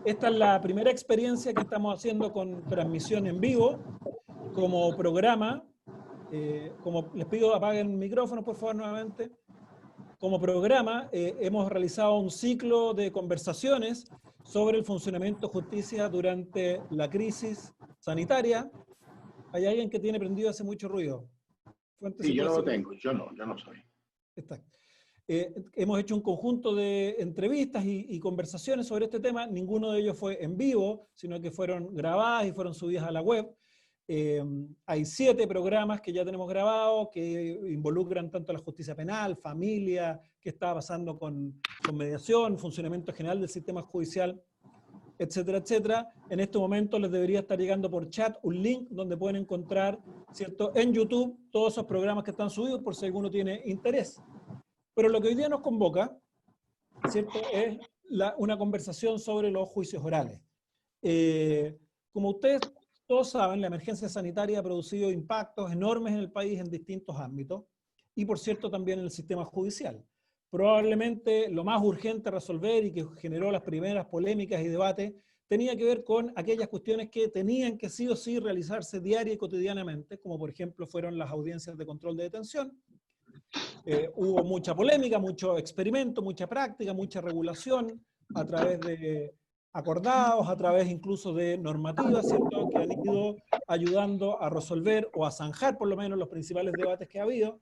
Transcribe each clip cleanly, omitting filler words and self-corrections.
Esta es la primera experiencia que estamos haciendo con transmisión en vivo, como programa. Como les pido, apaguen el micrófono, por favor, nuevamente. Como programa, hemos realizado un ciclo de conversaciones sobre el funcionamiento de justicia durante la crisis sanitaria. Hay alguien que tiene prendido hace mucho ruido. Sí, yo no lo tengo, yo no soy. Está. Hemos hecho un conjunto de entrevistas y conversaciones sobre este tema. Ninguno de ellos fue en vivo, sino que fueron grabadas y fueron subidas a la web. Hay 7 programas que ya tenemos grabados que involucran tanto la justicia penal, familia, qué está pasando con mediación, funcionamiento general del sistema judicial, etcétera, etcétera. En este momento les debería estar llegando por chat un link donde pueden encontrar, ¿cierto?, en YouTube todos esos programas que están subidos por si alguno tiene interés. Pero lo que hoy día nos convoca, ¿cierto?, es una conversación sobre los juicios orales. Como ustedes todos saben, la emergencia sanitaria ha producido impactos enormes en el país en distintos ámbitos y, por cierto, también en el sistema judicial. Probablemente lo más urgente a resolver y que generó las primeras polémicas y debates tenía que ver con aquellas cuestiones que tenían que sí o sí realizarse diaria y cotidianamente, como por ejemplo fueron las audiencias de control de detención. Hubo mucha polémica, mucho experimento, mucha práctica, mucha regulación a través de acordados, a través incluso de normativas, ¿cierto?, que han ido ayudando a resolver o a zanjar por lo menos los principales debates que ha habido.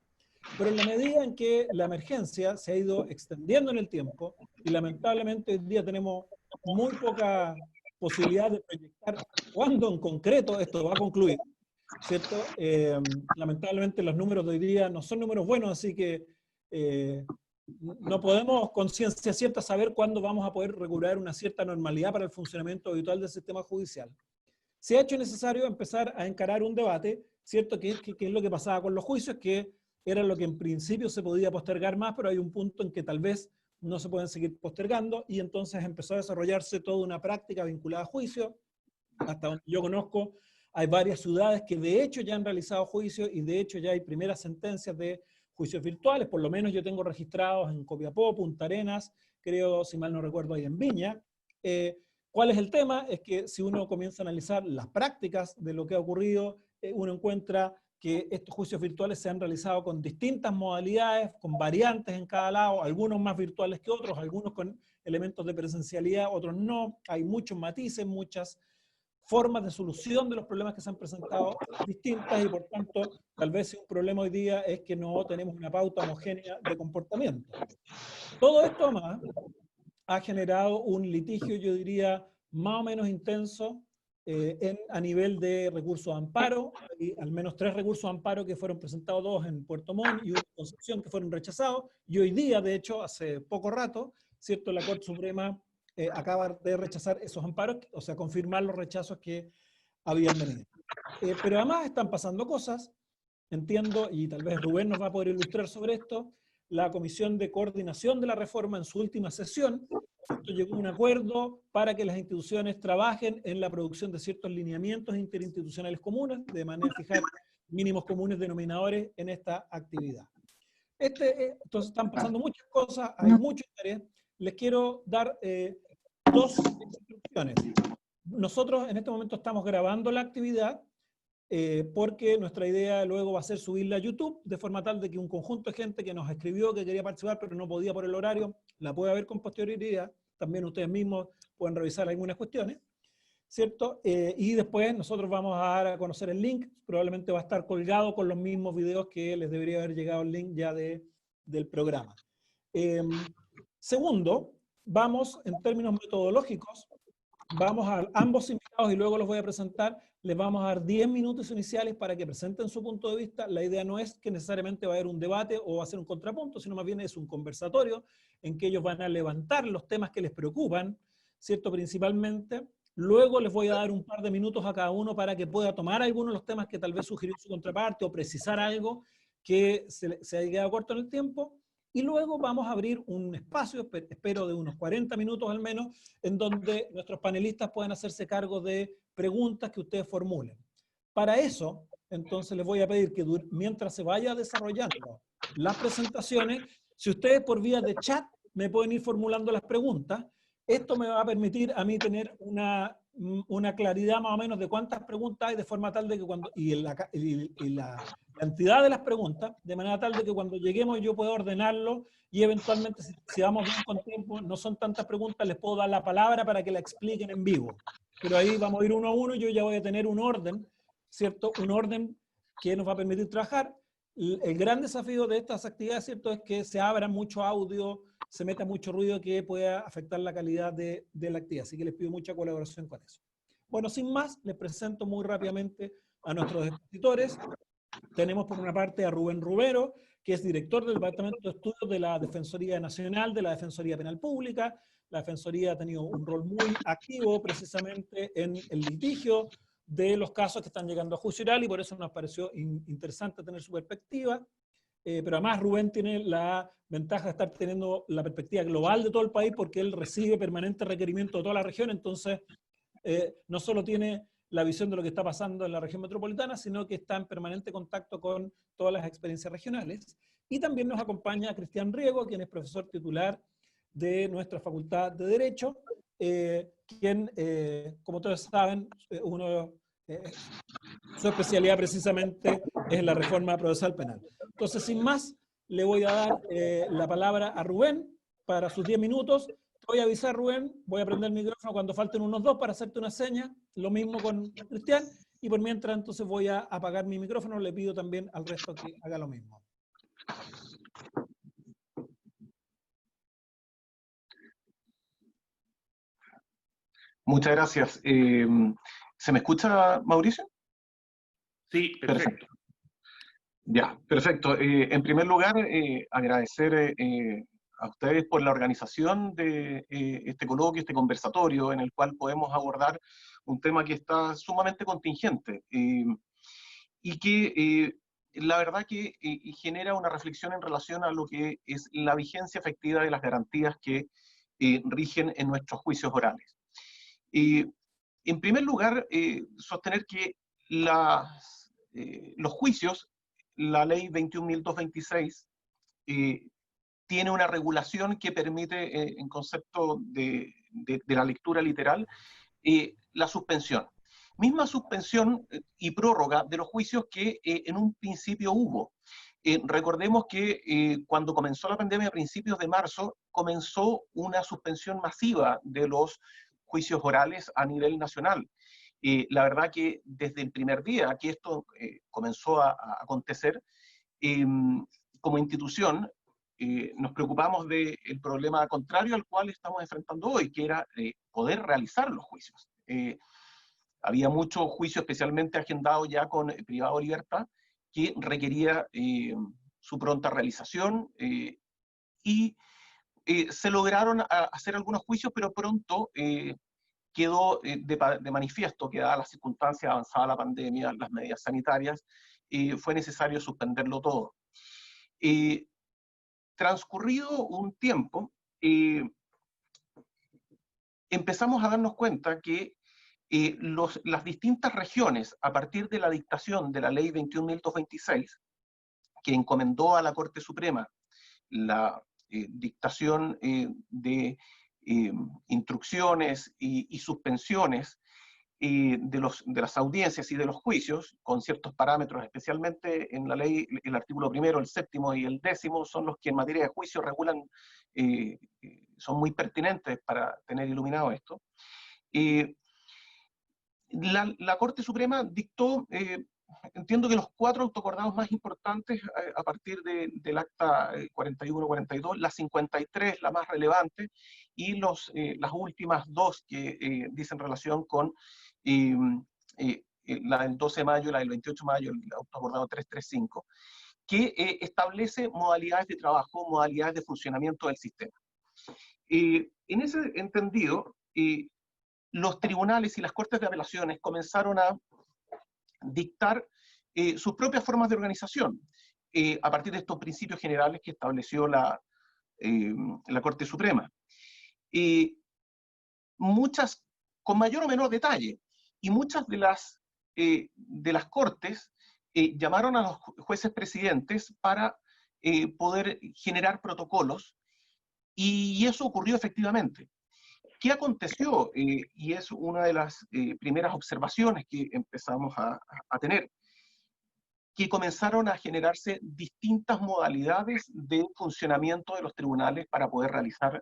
Pero en la medida en que la emergencia se ha ido extendiendo en el tiempo, y lamentablemente hoy día tenemos muy poca posibilidad de proyectar cuándo en concreto esto va a concluir, ¿cierto? Lamentablemente los números de hoy día no son números buenos, así que no podemos con ciencia cierta saber cuándo vamos a poder regular una cierta normalidad para el funcionamiento habitual del sistema judicial. Se ha hecho necesario empezar a encarar un debate, ¿cierto? Que es lo que pasaba con los juicios, que era lo que en principio se podía postergar más, pero hay un punto en que tal vez no se pueden seguir postergando, y entonces empezó a desarrollarse toda una práctica vinculada a juicios. Hasta donde yo conozco, hay varias ciudades que de hecho ya han realizado juicios y de hecho ya hay primeras sentencias de juicios virtuales, por lo menos yo tengo registrados en Copiapó, Punta Arenas, creo, si mal no recuerdo, ahí en Viña. ¿Cuál es el tema? Es que si uno comienza a analizar las prácticas de lo que ha ocurrido, uno encuentra que estos juicios virtuales se han realizado con distintas modalidades, con variantes en cada lado, algunos más virtuales que otros, algunos con elementos de presencialidad, otros no. Hay muchos matices, muchas formas de solución de los problemas que se han presentado distintas, y por tanto, tal vez si un problema hoy día es que no tenemos una pauta homogénea de comportamiento. Todo esto además ha generado un litigio, yo diría, más o menos intenso a nivel de recursos de amparo. Hay al menos 3 recursos de amparo que fueron presentados, 2 en Puerto Montt y 1 en Concepción, que fueron rechazados, y hoy día, de hecho, hace poco rato, ¿cierto?, la Corte Suprema acaba de rechazar esos amparos, o sea, confirmar los rechazos que habían venido. Pero además están pasando cosas, entiendo, y tal vez Rubén nos va a poder ilustrar sobre esto. La Comisión de Coordinación de la Reforma en su última sesión, ¿cierto?, llegó a un acuerdo para que las instituciones trabajen en la producción de ciertos lineamientos interinstitucionales comunes, de manera a fijar mínimos comunes denominadores en esta actividad. Entonces están pasando muchas cosas, hay mucho interés. Les quiero dar 2 instrucciones. Nosotros en este momento estamos grabando la actividad porque nuestra idea luego va a ser subirla a YouTube, de forma tal de que un conjunto de gente que nos escribió que quería participar pero no podía por el horario, la pueda ver con posterioridad. También ustedes mismos pueden revisar algunas cuestiones, ¿cierto? Y después nosotros vamos a dar a conocer el link, probablemente va a estar colgado con los mismos videos que les debería haber llegado el link ya del programa. Segundo, vamos en términos metodológicos, vamos a ambos invitados, y luego los voy a presentar, les vamos a dar 10 minutos iniciales para que presenten su punto de vista. La idea no es que necesariamente va a haber un debate o va a ser un contrapunto, sino más bien es un conversatorio en que ellos van a levantar los temas que les preocupan, ¿cierto?, principalmente. Luego les voy a dar un par de minutos a cada uno para que pueda tomar algunos de los temas que tal vez sugirió su contraparte o precisar algo que se haya quedado corto en el tiempo. Y luego vamos a abrir un espacio, espero de unos 40 minutos al menos, en donde nuestros panelistas puedan hacerse cargo de preguntas que ustedes formulen. Para eso, entonces les voy a pedir que mientras se vaya desarrollando las presentaciones, si ustedes por vía de chat me pueden ir formulando las preguntas, Esto me va a permitir a mí tener una claridad más o menos de cuántas preguntas hay, de forma tal de que la cantidad de las preguntas, de manera tal de que cuando lleguemos yo pueda ordenarlo y eventualmente, si vamos bien con tiempo, no son tantas preguntas, les puedo dar la palabra para que la expliquen en vivo. Pero ahí vamos a ir uno a uno y yo ya voy a tener un orden, ¿cierto? Un orden que nos va a permitir trabajar. El gran desafío de estas actividades, ¿cierto?, es que se abra mucho audio, se meta mucho ruido que pueda afectar la calidad de la actividad. Así que les pido mucha colaboración con eso. Bueno, sin más, les presento muy rápidamente a nuestros expositores. Tenemos por una parte a Rubén Rubero, que es director del Departamento de Estudios de la Defensoría Nacional, de la Defensoría Penal Pública. La Defensoría ha tenido un rol muy activo precisamente en el litigio de los casos que están llegando a juicio oral y por eso nos pareció interesante tener su perspectiva. Pero además Rubén tiene la ventaja de estar teniendo la perspectiva global de todo el país porque él recibe permanentes requerimientos de toda la región, entonces no solo tiene la visión de lo que está pasando en la región metropolitana, sino que está en permanente contacto con todas las experiencias regionales. Y también nos acompaña Cristian Riego, quien es profesor titular de nuestra Facultad de Derecho, quien, como todos saben, su especialidad precisamente es la reforma procesal penal. Entonces, sin más, le voy a dar la palabra a Rubén para sus 10 minutos. Te voy a avisar, Rubén, voy a prender el micrófono cuando falten unos 2 para hacerte una seña, lo mismo con Cristian, y por mientras entonces voy a apagar mi micrófono, le pido también al resto que haga lo mismo. Muchas gracias. ¿Se me escucha, Mauricio? Sí, perfecto. Ya, perfecto. En primer lugar, agradecer a ustedes por la organización de este coloquio, este conversatorio, en el cual podemos abordar un tema que está sumamente contingente y que la verdad que genera una reflexión en relación a lo que es la vigencia efectiva de las garantías que rigen en nuestros juicios orales. En primer lugar, sostener que los juicios, la ley 21.226, tiene una regulación que permite, en concepto de la lectura literal, la suspensión. Misma suspensión y prórroga de los juicios que en un principio hubo. Recordemos que cuando comenzó la pandemia a principios de marzo, comenzó una suspensión masiva de los juicios orales a nivel nacional. La verdad que desde el primer día que esto comenzó a acontecer, como institución, nos preocupamos del problema contrario al cual estamos enfrentando hoy, que era poder realizar los juicios. Había mucho juicio, especialmente agendado ya con privado de libertad, que requería su pronta realización y se lograron hacer algunos juicios, pero pronto quedó de manifiesto que dadas las circunstancias avanzadas la pandemia, las medidas sanitarias, fue necesario suspenderlo todo. Transcurrido un tiempo, empezamos a darnos cuenta que las distintas regiones, a partir de la dictación de la ley 21.226, que encomendó a la Corte Suprema la dictación de instrucciones y suspensiones de las audiencias y de los juicios, con ciertos parámetros, especialmente en la ley, el artículo 1, el 7º y el 10º, son los que en materia de juicio regulan, son muy pertinentes para tener iluminado esto. La Corte Suprema dictó, entiendo que los 4 autoacordados más importantes a partir del acta 41-42, la 53 la más relevante, y las últimas 2 que dicen relación con la del 12 de mayo y la del 28 de mayo, el autoacordado 335, que establece modalidades de trabajo, modalidades de funcionamiento del sistema. En ese entendido, los tribunales y las cortes de apelaciones comenzaron a dictar sus propias formas de organización a partir de estos principios generales que estableció la Corte Suprema. Muchas, con mayor o menor detalle, y muchas de las cortes llamaron a los jueces presidentes para poder generar protocolos, y eso ocurrió efectivamente. ¿Qué aconteció? Y es una de las primeras observaciones que empezamos a tener, que comenzaron a generarse distintas modalidades de funcionamiento de los tribunales para poder realizar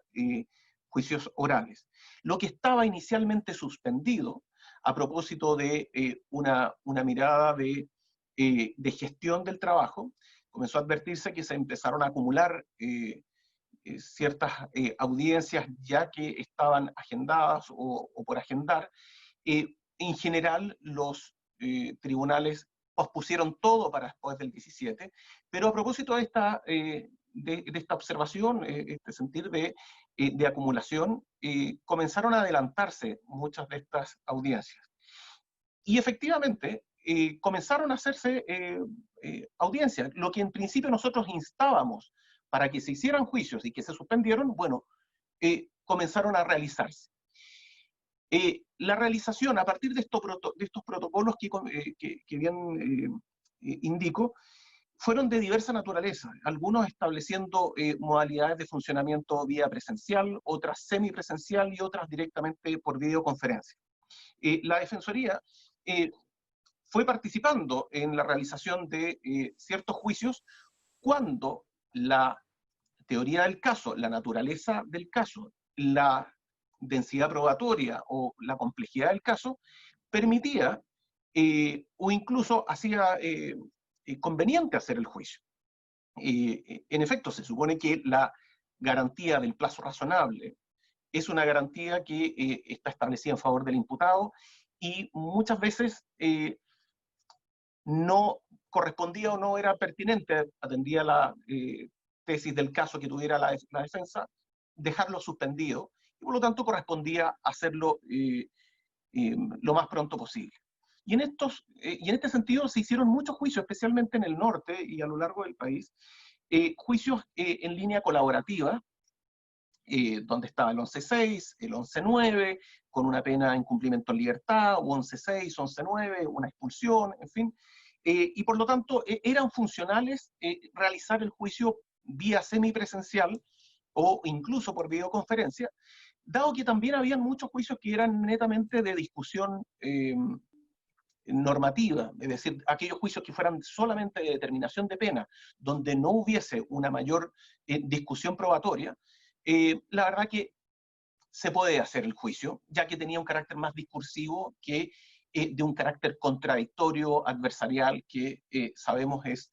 juicios orales. Lo que estaba inicialmente suspendido, a propósito de una mirada de gestión del trabajo, comenzó a advertirse que se empezaron a acumular ciertas audiencias ya que estaban agendadas o por agendar. En general, los tribunales pospusieron todo para después del 17, pero a propósito de esta observación, este sentir de acumulación, comenzaron a adelantarse muchas de estas audiencias. Y efectivamente, comenzaron a hacerse audiencias, lo que en principio nosotros instábamos para que se hicieran juicios y que se suspendieron, bueno, comenzaron a realizarse. La realización, a partir de estos protocolos que bien indico, fueron de diversa naturaleza, algunos estableciendo modalidades de funcionamiento vía presencial, otras semipresencial y otras directamente por videoconferencia. La Defensoría fue participando en la realización de ciertos juicios cuando la teoría del caso, la naturaleza del caso, la densidad probatoria o la complejidad del caso permitía o incluso hacía conveniente hacer el juicio. En efecto, se supone que la garantía del plazo razonable es una garantía que está establecida en favor del imputado y muchas veces no correspondía o no era pertinente, atendía la tesis del caso que tuviera la defensa, dejarlo suspendido, y por lo tanto correspondía hacerlo lo más pronto posible. Y en este sentido se hicieron muchos juicios, especialmente en el norte y a lo largo del país, juicios en línea colaborativa, donde estaba el 11.6, el 11.9, con una pena en cumplimiento en libertad, o 11.6, 11.9, una expulsión, en fin. Y por lo tanto eran funcionales realizar el juicio vía semipresencial o incluso por videoconferencia, dado que también habían muchos juicios que eran netamente de discusión normativa, es decir, aquellos juicios que fueran solamente de determinación de pena, donde no hubiese una mayor discusión probatoria, la verdad que se puede hacer el juicio, ya que tenía un carácter más discursivo que de un carácter contradictorio, adversarial, que sabemos es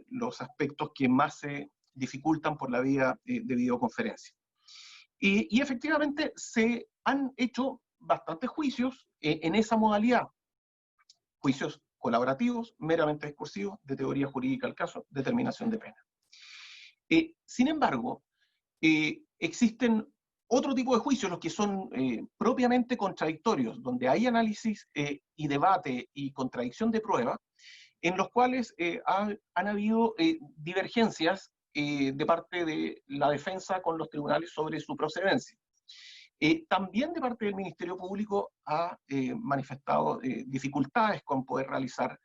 los aspectos que más se dificultan por la vía de videoconferencia. Y efectivamente se han hecho bastantes juicios en esa modalidad, juicios colaborativos, meramente discursivos, de teoría jurídica al caso, determinación de pena. Sin embargo, existen otro tipo de juicios, los que son propiamente contradictorios, donde hay análisis y debate y contradicción de prueba, en los cuales han habido divergencias de parte de la defensa con los tribunales sobre su procedencia. También de parte del Ministerio Público ha manifestado dificultades con poder realizar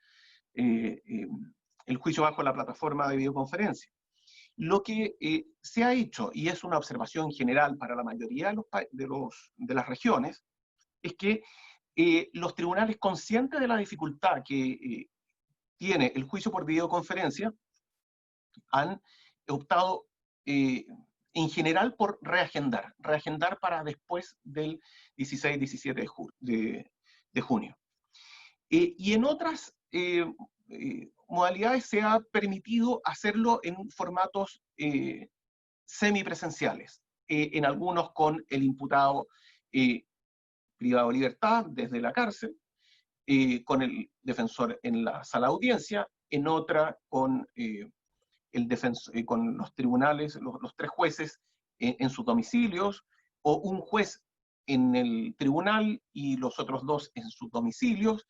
el juicio bajo la plataforma de videoconferencia. Lo que se ha hecho, y es una observación general para la mayoría de las regiones, es que los tribunales, conscientes de la dificultad que tiene el juicio por videoconferencia, han optado en general por reagendar para después del 16-17 de junio. Y en otras modalidades se ha permitido hacerlo en formatos semipresenciales, en algunos con el imputado privado de libertad desde la cárcel, con el defensor en la sala de audiencia, en otra con, con los tribunales, los tres jueces en sus domicilios, o un juez en el tribunal y los otros dos en sus domicilios,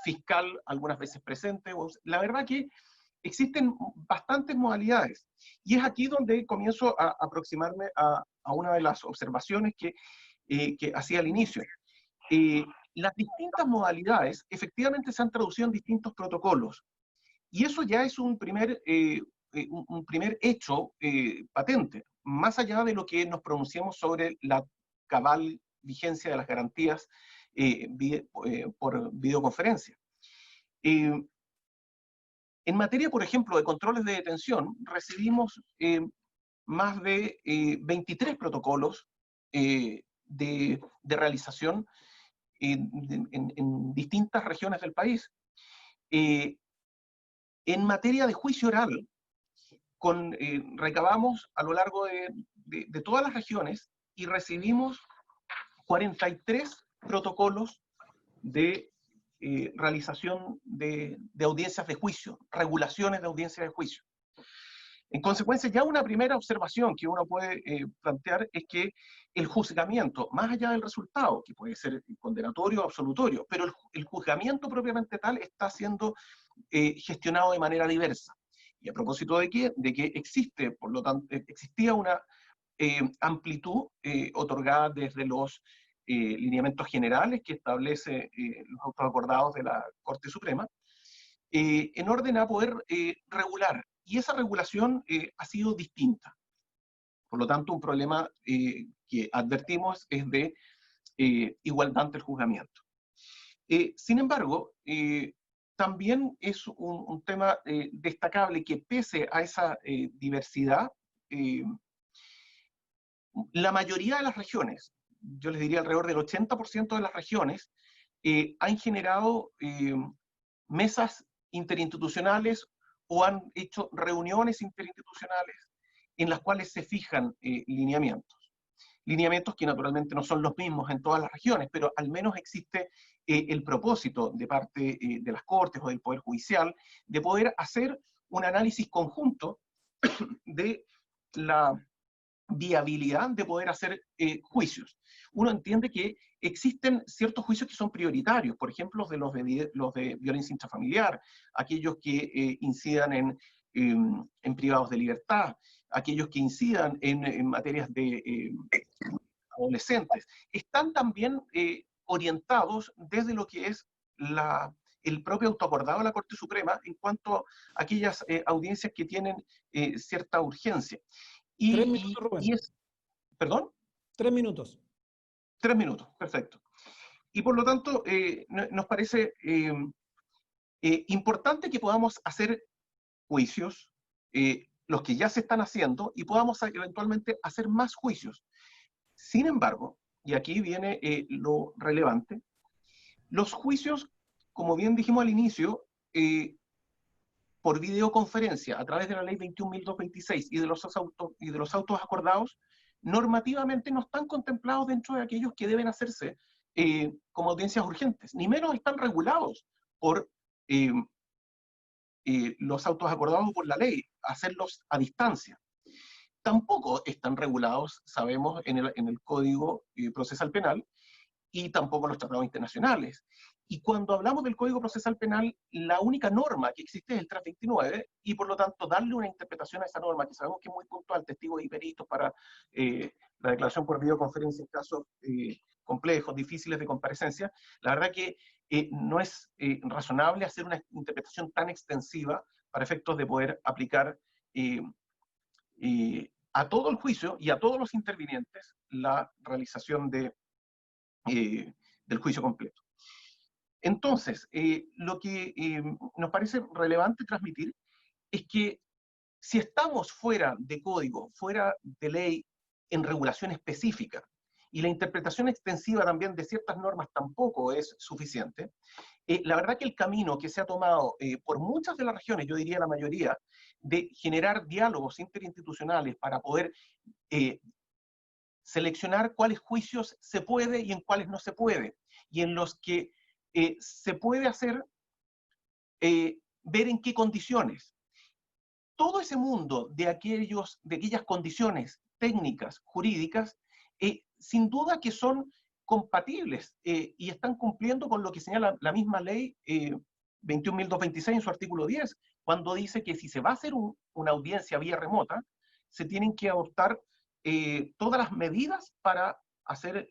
fiscal algunas veces presente. La verdad que existen bastantes modalidades, y es aquí donde comienzo a aproximarme a una de las observaciones que hacía al inicio. Las distintas modalidades efectivamente se han traducido en distintos protocolos, y eso ya es un primer hecho patente, más allá de lo que nos pronunciamos sobre la cabal vigencia de las garantías por videoconferencia. En materia, por ejemplo, de controles de detención, recibimos más de 23 protocolos de realización en distintas regiones del país. En materia de juicio oral, recabamos a lo largo de todas las regiones y recibimos 43 protocolos de realización de audiencias de juicio, regulaciones de audiencias de juicio. En consecuencia, ya una primera observación que uno puede plantear es que el juzgamiento, más allá del resultado, que puede ser condenatorio o absolutorio, pero el juzgamiento propiamente tal está siendo gestionado de manera diversa. Y a propósito de que existe, por lo tanto, existía una amplitud otorgada desde los lineamientos generales que establece los autos acordados de la Corte Suprema, en orden a poder regular. Y esa regulación ha sido distinta. Por lo tanto, un problema que advertimos es de igualdad ante el juzgamiento. Sin embargo, también es un tema destacable que pese a esa diversidad, la mayoría de las regiones, yo les diría alrededor del 80% de las regiones, han generado mesas interinstitucionales o han hecho reuniones interinstitucionales en las cuales se fijan lineamientos. Lineamientos que naturalmente no son los mismos en todas las regiones, pero al menos existe el propósito de parte de las Cortes o del Poder Judicial de poder hacer un análisis conjunto de la viabilidad de poder hacer juicios. Uno entiende que existen ciertos juicios que son prioritarios, por ejemplo, los de violencia intrafamiliar, aquellos que incidan en privados de libertad, aquellos que incidan en materias de adolescentes. Están también orientados desde lo que es el propio autoacordado de la Corte Suprema en cuanto a aquellas audiencias que tienen cierta urgencia. 3 minutos, Rubén. ¿Perdón? 3 minutos. 3 minutos, perfecto. Y por lo tanto, nos parece importante que podamos hacer juicios, los que ya se están haciendo, y podamos eventualmente hacer más juicios. Sin embargo, y aquí viene lo relevante, los juicios, como bien dijimos al inicio, por videoconferencia, a través de la ley 21.226 y de los autos acordados, normativamente no están contemplados dentro de aquellos que deben hacerse como audiencias urgentes, ni menos están regulados por los autos acordados por la ley, hacerlos a distancia. Tampoco están regulados, sabemos, en el Código Procesal Penal, y tampoco los tratados internacionales. Y cuando hablamos del Código Procesal Penal, la única norma que existe es el 329, y por lo tanto darle una interpretación a esa norma, que sabemos que es muy puntual, testigos y peritos para la declaración por videoconferencia en casos complejos, difíciles de comparecencia, la verdad que no es razonable hacer una interpretación tan extensiva para efectos de poder aplicar a todo el juicio y a todos los intervinientes la realización del juicio completo. Entonces, lo que nos parece relevante transmitir es que si estamos fuera de código, fuera de ley, en regulación específica, y la interpretación extensiva también de ciertas normas tampoco es suficiente, la verdad que el camino que se ha tomado por muchas de las regiones, yo diría la mayoría, de generar diálogos interinstitucionales para poder seleccionar cuáles juicios se puede y en cuáles no se puede, y en los que se puede hacer, ver en qué condiciones. Todo ese mundo de aquellas condiciones técnicas, jurídicas, sin duda que son compatibles y están cumpliendo con lo que señala la misma ley 21.226 en su artículo 10, cuando dice que si se va a hacer una audiencia vía remota, se tienen que adoptar todas las medidas para hacer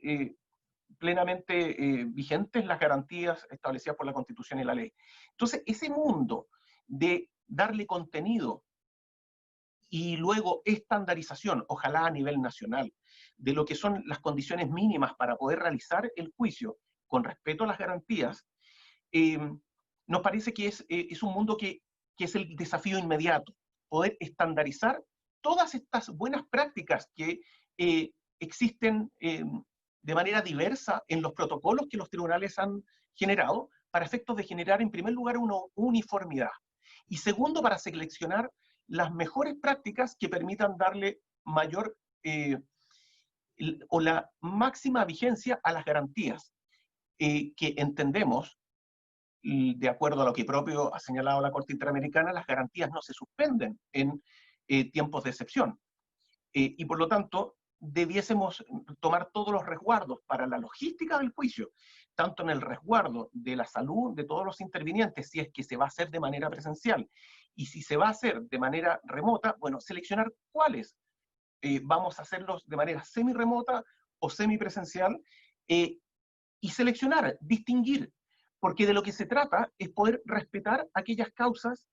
plenamente vigentes las garantías establecidas por la Constitución y la ley. Entonces, ese mundo de darle contenido y luego estandarización, ojalá a nivel nacional, de lo que son las condiciones mínimas para poder realizar el juicio con respeto a las garantías, nos parece que es un mundo que es el desafío inmediato, poder estandarizar todas estas buenas prácticas que existen de manera diversa en los protocolos que los tribunales han generado, para efectos de generar, en primer lugar, una uniformidad. Y segundo, para seleccionar las mejores prácticas que permitan darle mayor o la máxima vigencia a las garantías, que entendemos, de acuerdo a lo que propio ha señalado la Corte Interamericana, las garantías no se suspenden en tiempos de excepción. Y por lo tanto, debiésemos tomar todos los resguardos para la logística del juicio, tanto en el resguardo de la salud de todos los intervinientes, si es que se va a hacer de manera presencial, y si se va a hacer de manera remota, bueno, seleccionar cuáles vamos a hacerlos de manera semi-remota o semipresencial, y seleccionar, distinguir, porque de lo que se trata es poder respetar aquellas causas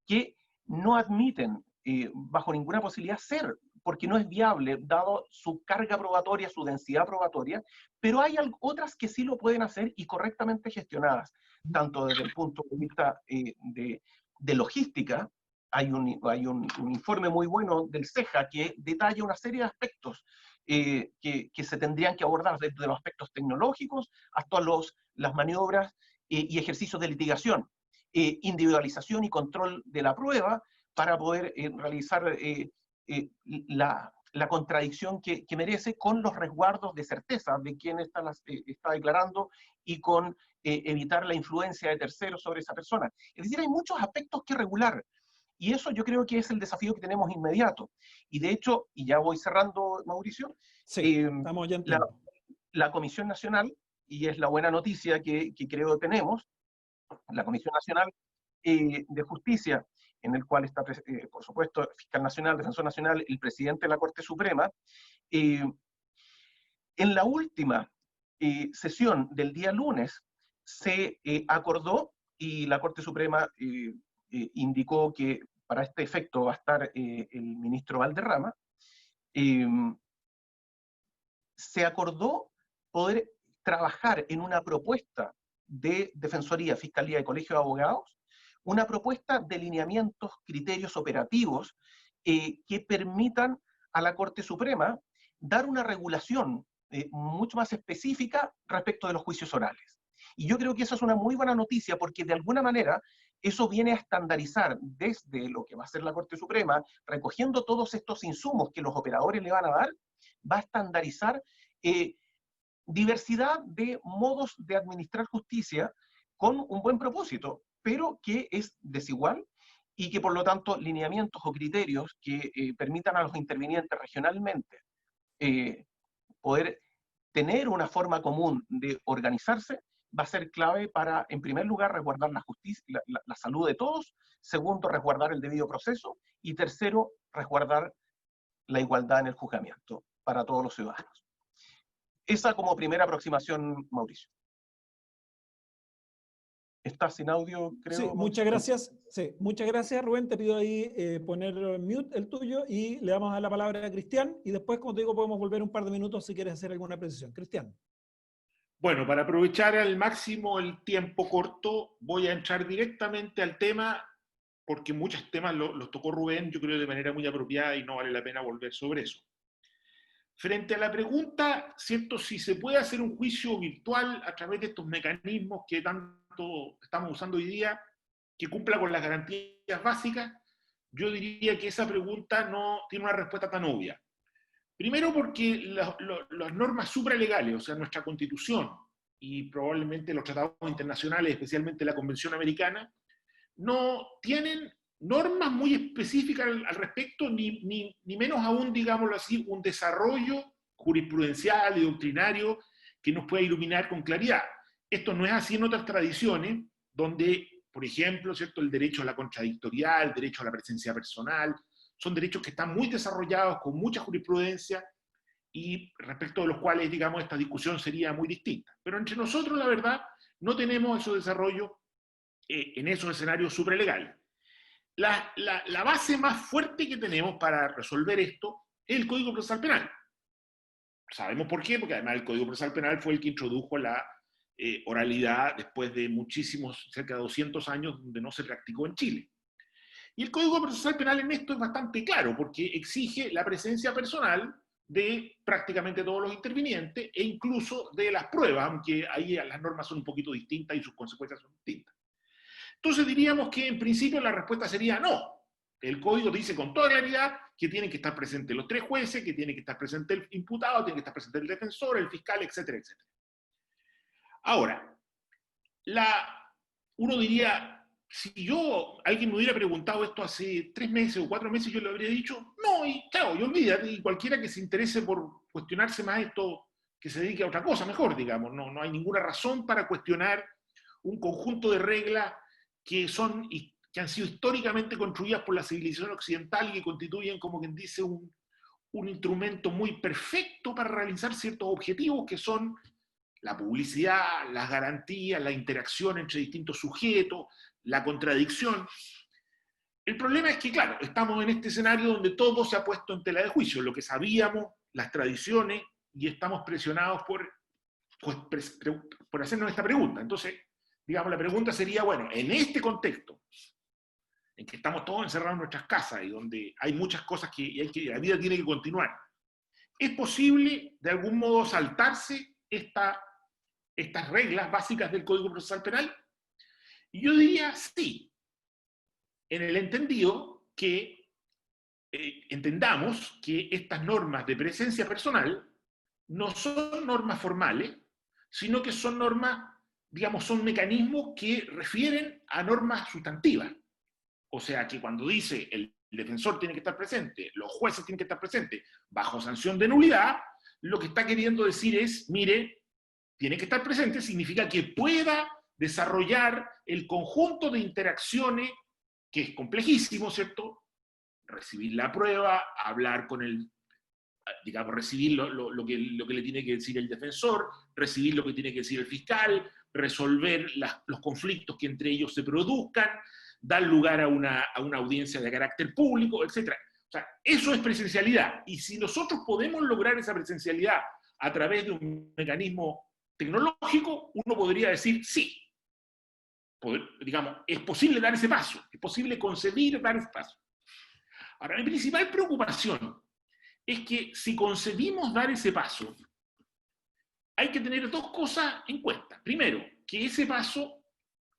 que no admiten bajo ninguna posibilidad ser, porque no es viable, dado su carga probatoria, su densidad probatoria, pero hay otras que sí lo pueden hacer y correctamente gestionadas, tanto desde el punto de vista de logística. Hay un informe muy bueno del CEJA que detalla una serie de aspectos que se tendrían que abordar, desde los aspectos tecnológicos hasta las maniobras y ejercicios de litigación, individualización y control de la prueba para poder realizar la contradicción que merece, con los resguardos de certeza de quién está declarando, y con evitar la influencia de terceros sobre esa persona. Es decir, hay muchos aspectos que regular, y eso yo creo que es el desafío que tenemos inmediato. Y de hecho, y ya voy cerrando, Mauricio, sí, estamos ya en tiempo. La Comisión Nacional, y es la buena noticia que creo tenemos, la Comisión Nacional de Justicia, en el cual está, por supuesto, Fiscal Nacional, Defensor Nacional, el presidente de la Corte Suprema, en la última sesión del día lunes se acordó, y la Corte Suprema indicó que para este efecto va a estar el ministro Valderrama, se acordó poder trabajar en una propuesta de Defensoría, Fiscalía y Colegio de Abogados, una propuesta de lineamientos, criterios operativos que permitan a la Corte Suprema dar una regulación mucho más específica respecto de los juicios orales. Y yo creo que esa es una muy buena noticia, porque de alguna manera eso viene a estandarizar desde lo que va a ser la Corte Suprema, recogiendo todos estos insumos que los operadores le van a dar, va a estandarizar diversidad de modos de administrar justicia con un buen propósito, pero que es desigual, y que por lo tanto lineamientos o criterios que permitan a los intervinientes regionalmente poder tener una forma común de organizarse, va a ser clave para, en primer lugar, resguardar la justicia, la salud de todos; segundo, resguardar el debido proceso; y tercero, resguardar la igualdad en el juzgamiento para todos los ciudadanos. Esa como primera aproximación, Mauricio. ¿Estás sin audio, creo? Sí, muchas gracias. Sí, muchas gracias, Rubén. Te pido ahí poner mute el tuyo, y le damos a la palabra a Cristian, y después, como te digo, podemos volver un par de minutos si quieres hacer alguna precisión. Cristian. Bueno, para aprovechar al máximo el tiempo corto, voy a entrar directamente al tema, porque muchos temas los tocó Rubén, yo creo, de manera muy apropiada, y no vale la pena volver sobre eso. Frente a la pregunta, ¿cierto?, si se puede hacer un juicio virtual a través de estos mecanismos que tanto estamos usando hoy día, que cumpla con las garantías básicas, yo diría que esa pregunta no tiene una respuesta tan obvia. Primero, porque las normas supralegales, o sea, nuestra Constitución y probablemente los tratados internacionales, especialmente la Convención Americana, no tienen normas muy específicas al respecto, ni menos aún, digámoslo así, un desarrollo jurisprudencial y doctrinario que nos pueda iluminar con claridad. Esto no es así en otras tradiciones, donde, por ejemplo, ¿cierto?, el derecho a la contradictoriedad, el derecho a la presencia personal, son derechos que están muy desarrollados, con mucha jurisprudencia, y respecto de los cuales, digamos, esta discusión sería muy distinta. Pero entre nosotros, la verdad, no tenemos esos desarrollos en esos escenarios supralegales. la base más fuerte que tenemos para resolver esto es el Código Procesal Penal. Sabemos por qué, porque además el Código Procesal Penal fue el que introdujo la oralidad después de muchísimos, cerca de 200 años, donde no se practicó en Chile. Y el Código Procesal Penal en esto es bastante claro, porque exige la presencia personal de prácticamente todos los intervinientes e incluso de las pruebas, aunque ahí las normas son un poquito distintas y sus consecuencias son distintas. Entonces diríamos que en principio la respuesta sería no. El código dice con toda claridad que tienen que estar presentes los 3 jueces, que tiene que estar presente el imputado, tiene que estar presente el defensor, el fiscal, etcétera, etcétera. Ahora, uno diría, si alguien me hubiera preguntado esto hace 3 meses o 4 meses, yo le habría dicho, no, y chao, y olvídate, y cualquiera que se interese por cuestionarse más esto, que se dedique a otra cosa mejor, digamos, no hay ninguna razón para cuestionar un conjunto de reglas que han sido históricamente construidas por la civilización occidental y que constituyen, como quien dice, un instrumento muy perfecto para realizar ciertos objetivos que son la publicidad, las garantías, la interacción entre distintos sujetos, la contradicción. El problema es que, claro, estamos en este escenario donde todo se ha puesto en tela de juicio, lo que sabíamos, las tradiciones, y estamos presionados por hacernos esta pregunta. Entonces, digamos, la pregunta sería, bueno, en este contexto, en que estamos todos encerrados en nuestras casas y donde hay muchas cosas la vida tiene que continuar, ¿es posible de algún modo saltarse estas reglas básicas del Código Procesal Penal? Y yo diría sí, en el entendido que entendamos que estas normas de presencia personal no son normas formales, sino que son normas, digamos, son mecanismos que refieren a normas sustantivas. O sea, que cuando dice el defensor tiene que estar presente, los jueces tienen que estar presentes, bajo sanción de nulidad, lo que está queriendo decir es, mire, tiene que estar presente, significa que pueda desarrollar el conjunto de interacciones, que es complejísimo, ¿cierto? Recibir la prueba, hablar con digamos, recibir lo que le tiene que decir el defensor, recibir lo que tiene que decir el fiscal, resolver los conflictos que entre ellos se produzcan, dar lugar a una audiencia de carácter público, etc. O sea, eso es presencialidad. Y si nosotros podemos lograr esa presencialidad a través de un mecanismo tecnológico, uno podría decir sí. Digamos, es posible dar ese paso, es posible concebir dar ese paso. Ahora, mi principal preocupación es que si concebimos dar ese paso, hay que tener 2 cosas en cuenta. Primero, que ese paso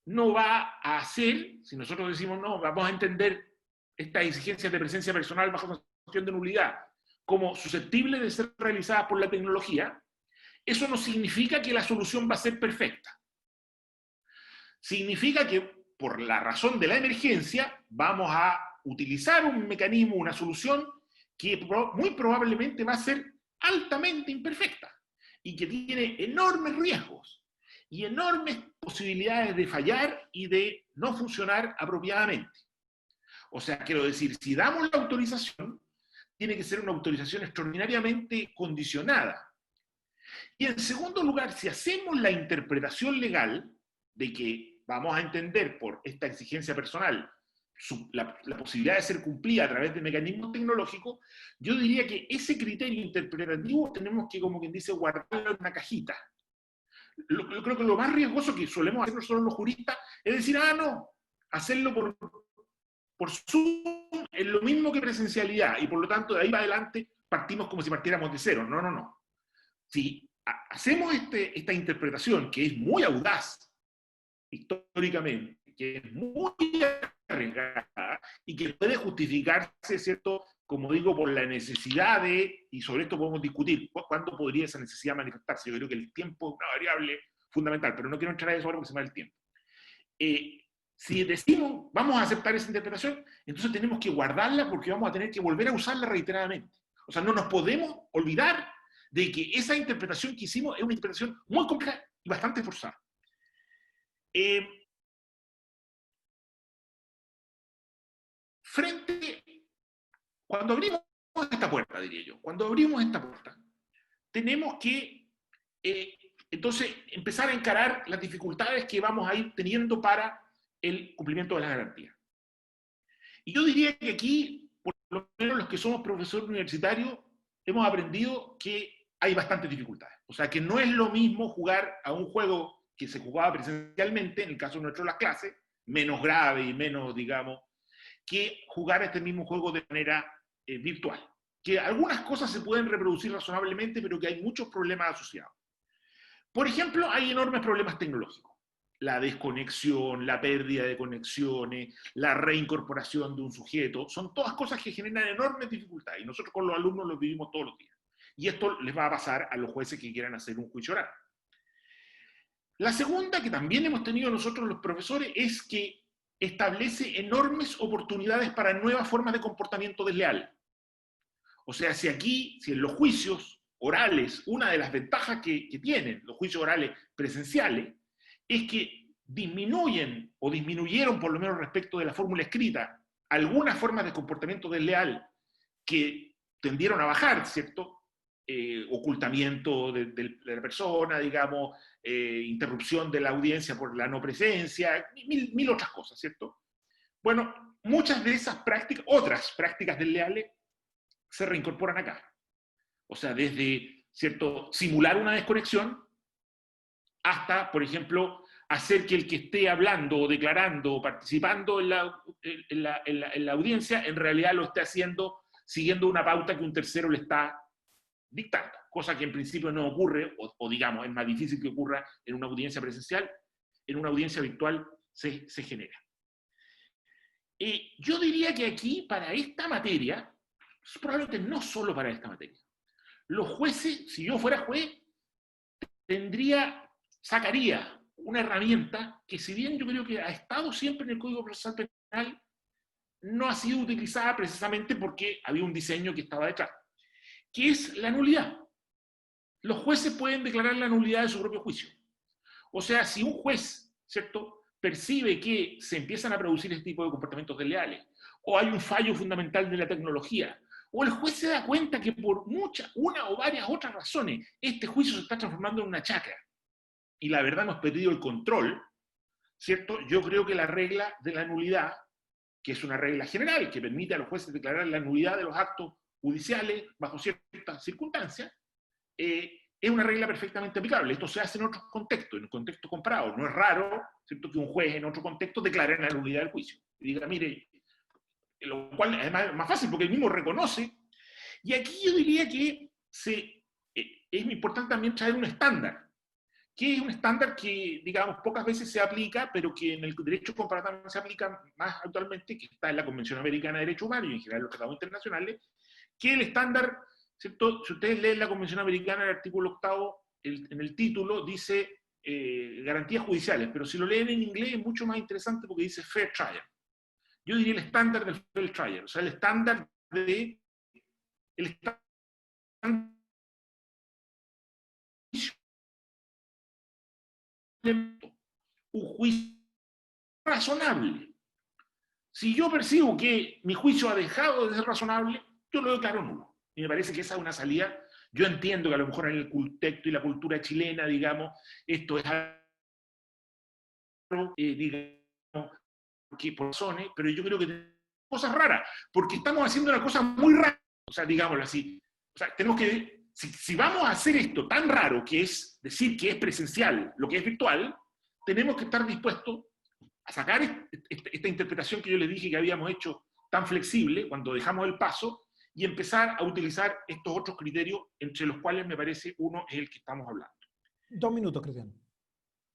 no va a hacer, si nosotros decimos no, vamos a entender estas exigencias de presencia personal bajo sanción de nulidad como susceptibles de ser realizadas por la tecnología, eso no significa que la solución va a ser perfecta. Significa que por la razón de la emergencia vamos a utilizar un mecanismo, una solución que muy probablemente va a ser altamente imperfecta y que tiene enormes riesgos y enormes posibilidades de fallar y de no funcionar apropiadamente. O sea, quiero decir, si damos la autorización, tiene que ser una autorización extraordinariamente condicionada. Y en segundo lugar, si hacemos la interpretación legal de que vamos a entender por esta exigencia personal la posibilidad de ser cumplida a través de mecanismos tecnológicos, yo diría que ese criterio interpretativo tenemos que, como quien dice, guardarlo en una cajita. Yo creo que lo más riesgoso que solemos hacer nosotros los juristas es decir, no, hacerlo por Zoom es lo mismo que presencialidad, y por lo tanto de ahí para adelante partimos como si partiéramos de cero. No. Si hacemos esta interpretación, que es muy audaz históricamente, que es muy arriesgada y que puede justificarse, ¿cierto?, como digo, por la necesidad y sobre esto podemos discutir, ¿cuándo podría esa necesidad manifestarse? Yo creo que el tiempo es una variable fundamental, pero no quiero entrar a eso ahora porque se me va el tiempo. Si decimos, vamos a aceptar esa interpretación, entonces tenemos que guardarla porque vamos a tener que volver a usarla reiteradamente. O sea, no nos podemos olvidar de que esa interpretación que hicimos es una interpretación muy compleja y bastante forzada. Cuando abrimos esta puerta, diría yo, cuando abrimos esta puerta, tenemos que entonces empezar a encarar las dificultades que vamos a ir teniendo para el cumplimiento de las garantías. Y yo diría que aquí, por lo menos los que somos profesores universitarios, hemos aprendido que hay bastantes dificultades. O sea, que no es lo mismo jugar a un juego que se jugaba presencialmente, en el caso nuestro las clases, menos grave y menos, digamos, que jugar a este mismo juego de manera virtual. Que algunas cosas se pueden reproducir razonablemente, pero que hay muchos problemas asociados. Por ejemplo, hay enormes problemas tecnológicos. La desconexión, la pérdida de conexiones, la reincorporación de un sujeto, son todas cosas que generan enormes dificultades y nosotros con los alumnos los vivimos todos los días. Y esto les va a pasar a los jueces que quieran hacer un juicio oral. La segunda, que también hemos tenido nosotros los profesores, es que establece enormes oportunidades para nuevas formas de comportamiento desleal. O sea, si en los juicios orales, una de las ventajas que tienen los juicios orales presenciales, es que disminuyen, o disminuyeron por lo menos respecto de la fórmula escrita, algunas formas de comportamiento desleal que tendieron a bajar, ¿cierto? Ocultamiento de la persona, digamos, interrupción de la audiencia por la no presencia, mil otras cosas, ¿cierto? Bueno, muchas de esas prácticas, otras prácticas desleales, se reincorporan acá. O sea, desde, ¿cierto?, simular una desconexión hasta, por ejemplo, hacer que el que esté hablando o declarando o participando en la audiencia en realidad lo esté haciendo siguiendo una pauta que un tercero le está dictando, cosa que en principio no ocurre, o digamos, es más difícil que ocurra en una audiencia presencial, en una audiencia virtual se genera. Yo diría que aquí, para esta materia, probablemente no solo para esta materia, los jueces, si yo fuera juez, sacaría una herramienta que, si bien yo creo que ha estado siempre en el Código Procesal Penal, no ha sido utilizada precisamente porque había un diseño que estaba detrás, que es la nulidad. Los jueces pueden declarar la nulidad de su propio juicio. O sea, si un juez, ¿cierto?, percibe que se empiezan a producir este tipo de comportamientos desleales, o hay un fallo fundamental de la tecnología, o el juez se da cuenta que por una o varias otras razones, este juicio se está transformando en una chacra, y la verdad hemos perdido el control, ¿cierto? Yo creo que la regla de la nulidad, que es una regla general que permite a los jueces declarar la nulidad de los actos judiciales bajo ciertas circunstancias, es una regla perfectamente aplicable. Esto se hace en otros contextos, en un contexto comparado. No es raro, ¿cierto?, que un juez en otro contexto declare la nulidad del juicio. Y diga, mire, lo cual además es más fácil porque él mismo reconoce. Y aquí yo diría que es importante también traer un estándar, que es un estándar que, digamos, pocas veces se aplica, pero que en el derecho comparado se aplica más actualmente, que está en la Convención Americana de Derechos Humanos y en general en los tratados internacionales, que el estándar, ¿cierto? Si ustedes leen la Convención Americana, el artículo 8, en el título dice garantías judiciales, pero si lo leen en inglés es mucho más interesante porque dice fair trial. Yo diría el estándar del fair trial, o sea, el estándar de un juicio razonable. Si yo percibo que mi juicio ha dejado de ser razonable, yo lo declaro nulo. Y me parece que esa es una salida. Yo entiendo que a lo mejor en el contexto y la cultura chilena, digamos, esto es algo, digamos, que por razones, pero yo creo que tenemos cosas raras, porque estamos haciendo una cosa muy rara, o sea, digámoslo así. O sea, tenemos que, si vamos a hacer esto tan raro, que es decir que es presencial lo que es virtual, tenemos que estar dispuestos a sacar esta interpretación que yo les dije que habíamos hecho tan flexible cuando dejamos el paso y empezar a utilizar estos otros criterios, entre los cuales me parece uno es el que estamos hablando. 2 minutos, Cristian.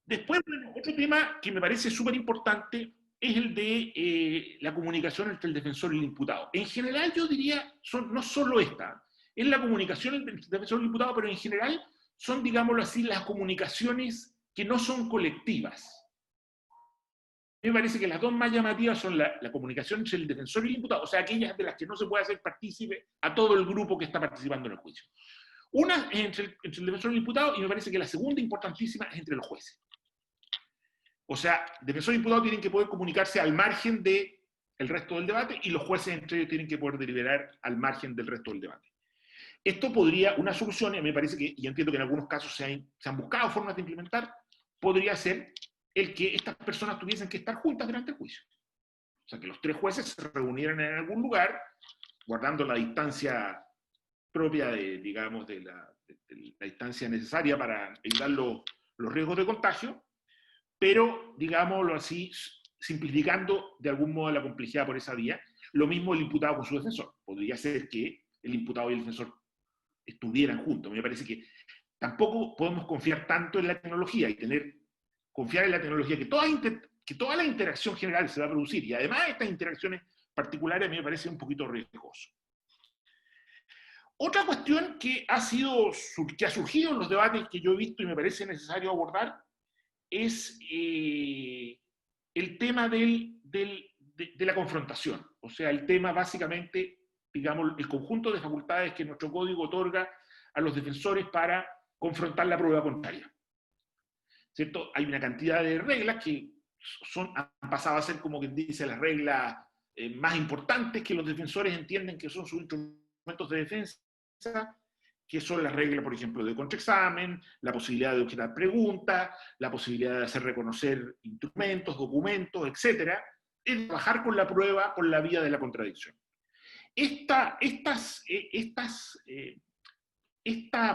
Después, bueno, otro tema que me parece súper importante es el de la comunicación entre el defensor y el imputado. En general, yo diría, no solo esta, es la comunicación entre el defensor y el imputado, pero en general son, digámoslo así, las comunicaciones que no son colectivas. A mí me parece que las dos más llamativas son la comunicación entre el defensor y el imputado, o sea, aquellas de las que no se puede hacer partícipe a todo el grupo que está participando en el juicio. Una es entre el defensor y el imputado, y me parece que la segunda importantísima es entre los jueces. O sea, defensor y imputado tienen que poder comunicarse al margen del resto del debate, y los jueces entre ellos tienen que poder deliberar al margen del resto del debate. Esto podría, una solución, y a mí me parece que, y entiendo que en algunos casos se han buscado formas de implementar, podría ser el que estas personas tuviesen que estar juntas durante el juicio. O sea, que los 3 jueces se reunieran en algún lugar, guardando la distancia propia de, digamos, de la distancia necesaria para evitar los riesgos de contagio, pero, digámoslo así, simplificando de algún modo la complejidad por esa vía. Lo mismo el imputado con su defensor. Podría ser que el imputado y el defensor estuvieran juntos. Me parece que tampoco podemos confiar tanto en la tecnología y confiar en la tecnología, que toda la interacción general se va a producir, y además estas interacciones particulares a mí me parece un poquito riesgoso. Otra cuestión que ha surgido en los debates que yo he visto y me parece necesario abordar es el tema de la confrontación. O sea, el tema básicamente, digamos, el conjunto de facultades que nuestro código otorga a los defensores para confrontar la prueba contraria. ¿Cierto? Hay una cantidad de reglas que han pasado a ser, como quien dice, las reglas más importantes que los defensores entienden que son sus instrumentos de defensa, que son las reglas, por ejemplo, de contraexamen, la posibilidad de objetar preguntas, la posibilidad de hacer reconocer instrumentos, documentos, etc. Es trabajar con la prueba por la vía de la contradicción. Esta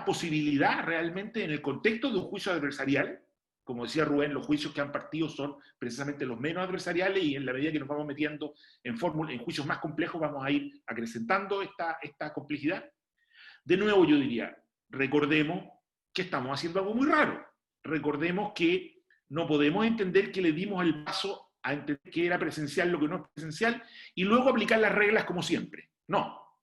posibilidad realmente en el contexto de un juicio adversarial, como decía Rubén, los juicios que han partido son precisamente los menos adversariales, y en la medida que nos vamos metiendo en juicios más complejos vamos a ir acrecentando esta complejidad. De nuevo yo diría, recordemos que estamos haciendo algo muy raro. Recordemos que no podemos entender que le dimos el paso a entender que era presencial lo que no es presencial y luego aplicar las reglas como siempre. No.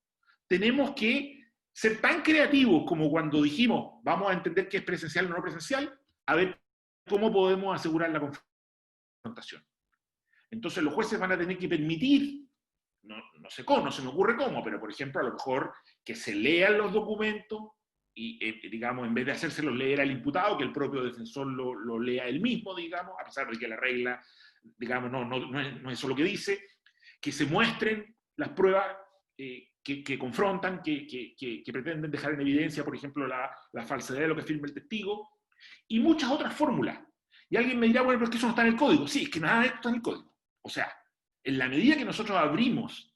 Tenemos que ser tan creativos como cuando dijimos vamos a entender qué es presencial o no presencial, a ver cómo podemos asegurar la confrontación. Entonces los jueces van a tener que permitir, no sé cómo, no se me ocurre cómo, pero por ejemplo a lo mejor que se lean los documentos y, digamos, en vez de hacérselos leer al imputado, que el propio defensor lo lea él mismo, digamos, a pesar de que la regla, digamos, no es eso lo que dice, que se muestren las pruebas que confrontan, que pretenden dejar en evidencia, por ejemplo, la falsedad de lo que afirma el testigo, y muchas otras fórmulas. Y alguien me dirá, bueno, pero es que eso no está en el código. Sí, es que nada de esto está en el código. O sea, en la medida que nosotros abrimos,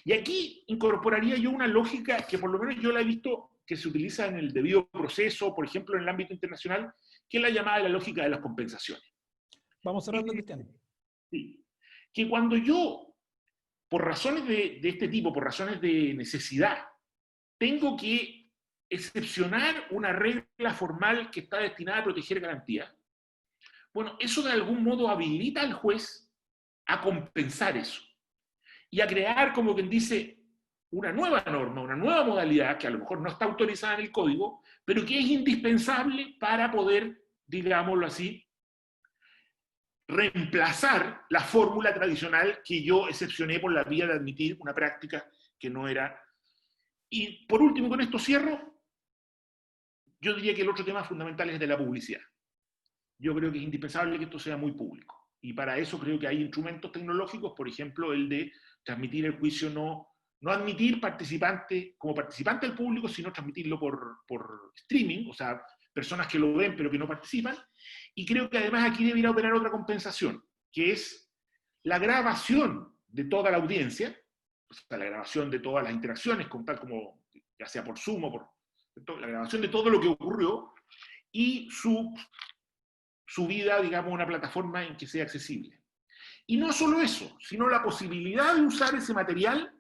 y aquí incorporaría yo una lógica que por lo menos yo la he visto que se utiliza en el debido proceso, por ejemplo, en el ámbito internacional, que es la llamada de la lógica de las compensaciones. Vamos cerrando, Cristian. Sí. Que cuando yo, por razones de este tipo, por razones de necesidad, tengo que excepcionar una regla formal que está destinada a proteger garantías, bueno, eso de algún modo habilita al juez a compensar eso y a crear, como quien dice, una nueva norma, una nueva modalidad que a lo mejor no está autorizada en el código, pero que es indispensable para poder, digámoslo así, reemplazar la fórmula tradicional que yo excepcioné por la vía de admitir una práctica que no era. Y por último, con esto cierro, yo diría que el otro tema fundamental es de la publicidad. Yo creo que es indispensable que esto sea muy público. Y para eso creo que hay instrumentos tecnológicos, por ejemplo, el de transmitir el juicio, no admitir como participante del público, sino transmitirlo por streaming, o sea, personas que lo ven pero que no participan. Y creo que además aquí debería operar otra compensación, que es la grabación de toda la audiencia, o sea, la grabación de todas las interacciones, tal como, ya sea por Zoom o la grabación de todo lo que ocurrió, y su subida, digamos, a una plataforma en que sea accesible. Y no solo eso, sino la posibilidad de usar ese material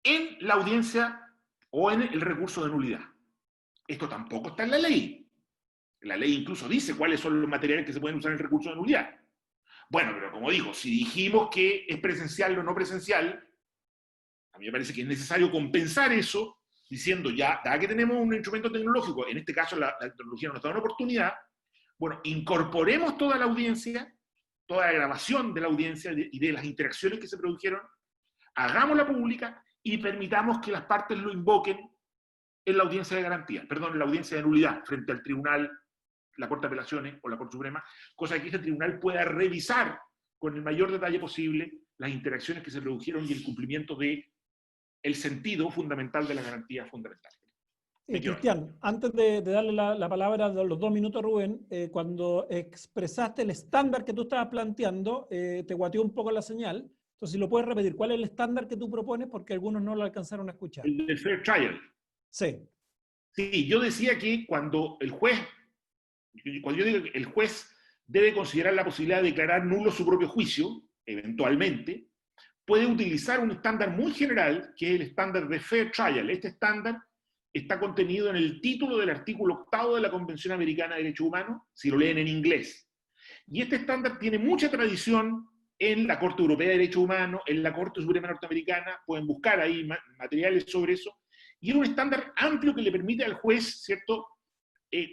en la audiencia o en el recurso de nulidad. Esto tampoco está en la ley. La ley incluso dice cuáles son los materiales que se pueden usar en el recurso de nulidad. Bueno, pero como digo, si dijimos que es presencial o no presencial, a mí me parece que es necesario compensar eso diciendo ya, dado que tenemos un instrumento tecnológico, en este caso la tecnología nos da una oportunidad, bueno, incorporemos toda la audiencia, toda la grabación de la audiencia y de las interacciones que se produjeron, hagámosla pública y permitamos que las partes lo invoquen en la audiencia de garantía, perdón, en la audiencia de nulidad, frente al tribunal, la Corte de Apelaciones o la Corte Suprema, cosa que este tribunal pueda revisar con el mayor detalle posible las interacciones que se produjeron y el cumplimiento de el sentido fundamental de la garantía fundamental. Cristian, antes de darle la palabra de los 2 minutos a Rubén, cuando expresaste el estándar que tú estabas planteando, te guateó un poco la señal. Entonces, si lo puedes repetir, ¿cuál es el estándar que tú propones? Porque algunos no lo alcanzaron a escuchar. El de fair trial. Sí. Sí, yo decía que cuando yo digo que el juez debe considerar la posibilidad de declarar nulo su propio juicio, eventualmente, puede utilizar un estándar muy general, que es el estándar de fair trial. Este estándar está contenido en el título del artículo 8 de la Convención Americana de Derechos Humanos, si lo leen en inglés. Y este estándar tiene mucha tradición en la Corte Europea de Derechos Humanos, en la Corte Suprema Norteamericana, pueden buscar ahí materiales sobre eso, y es un estándar amplio que le permite al juez, ¿cierto?,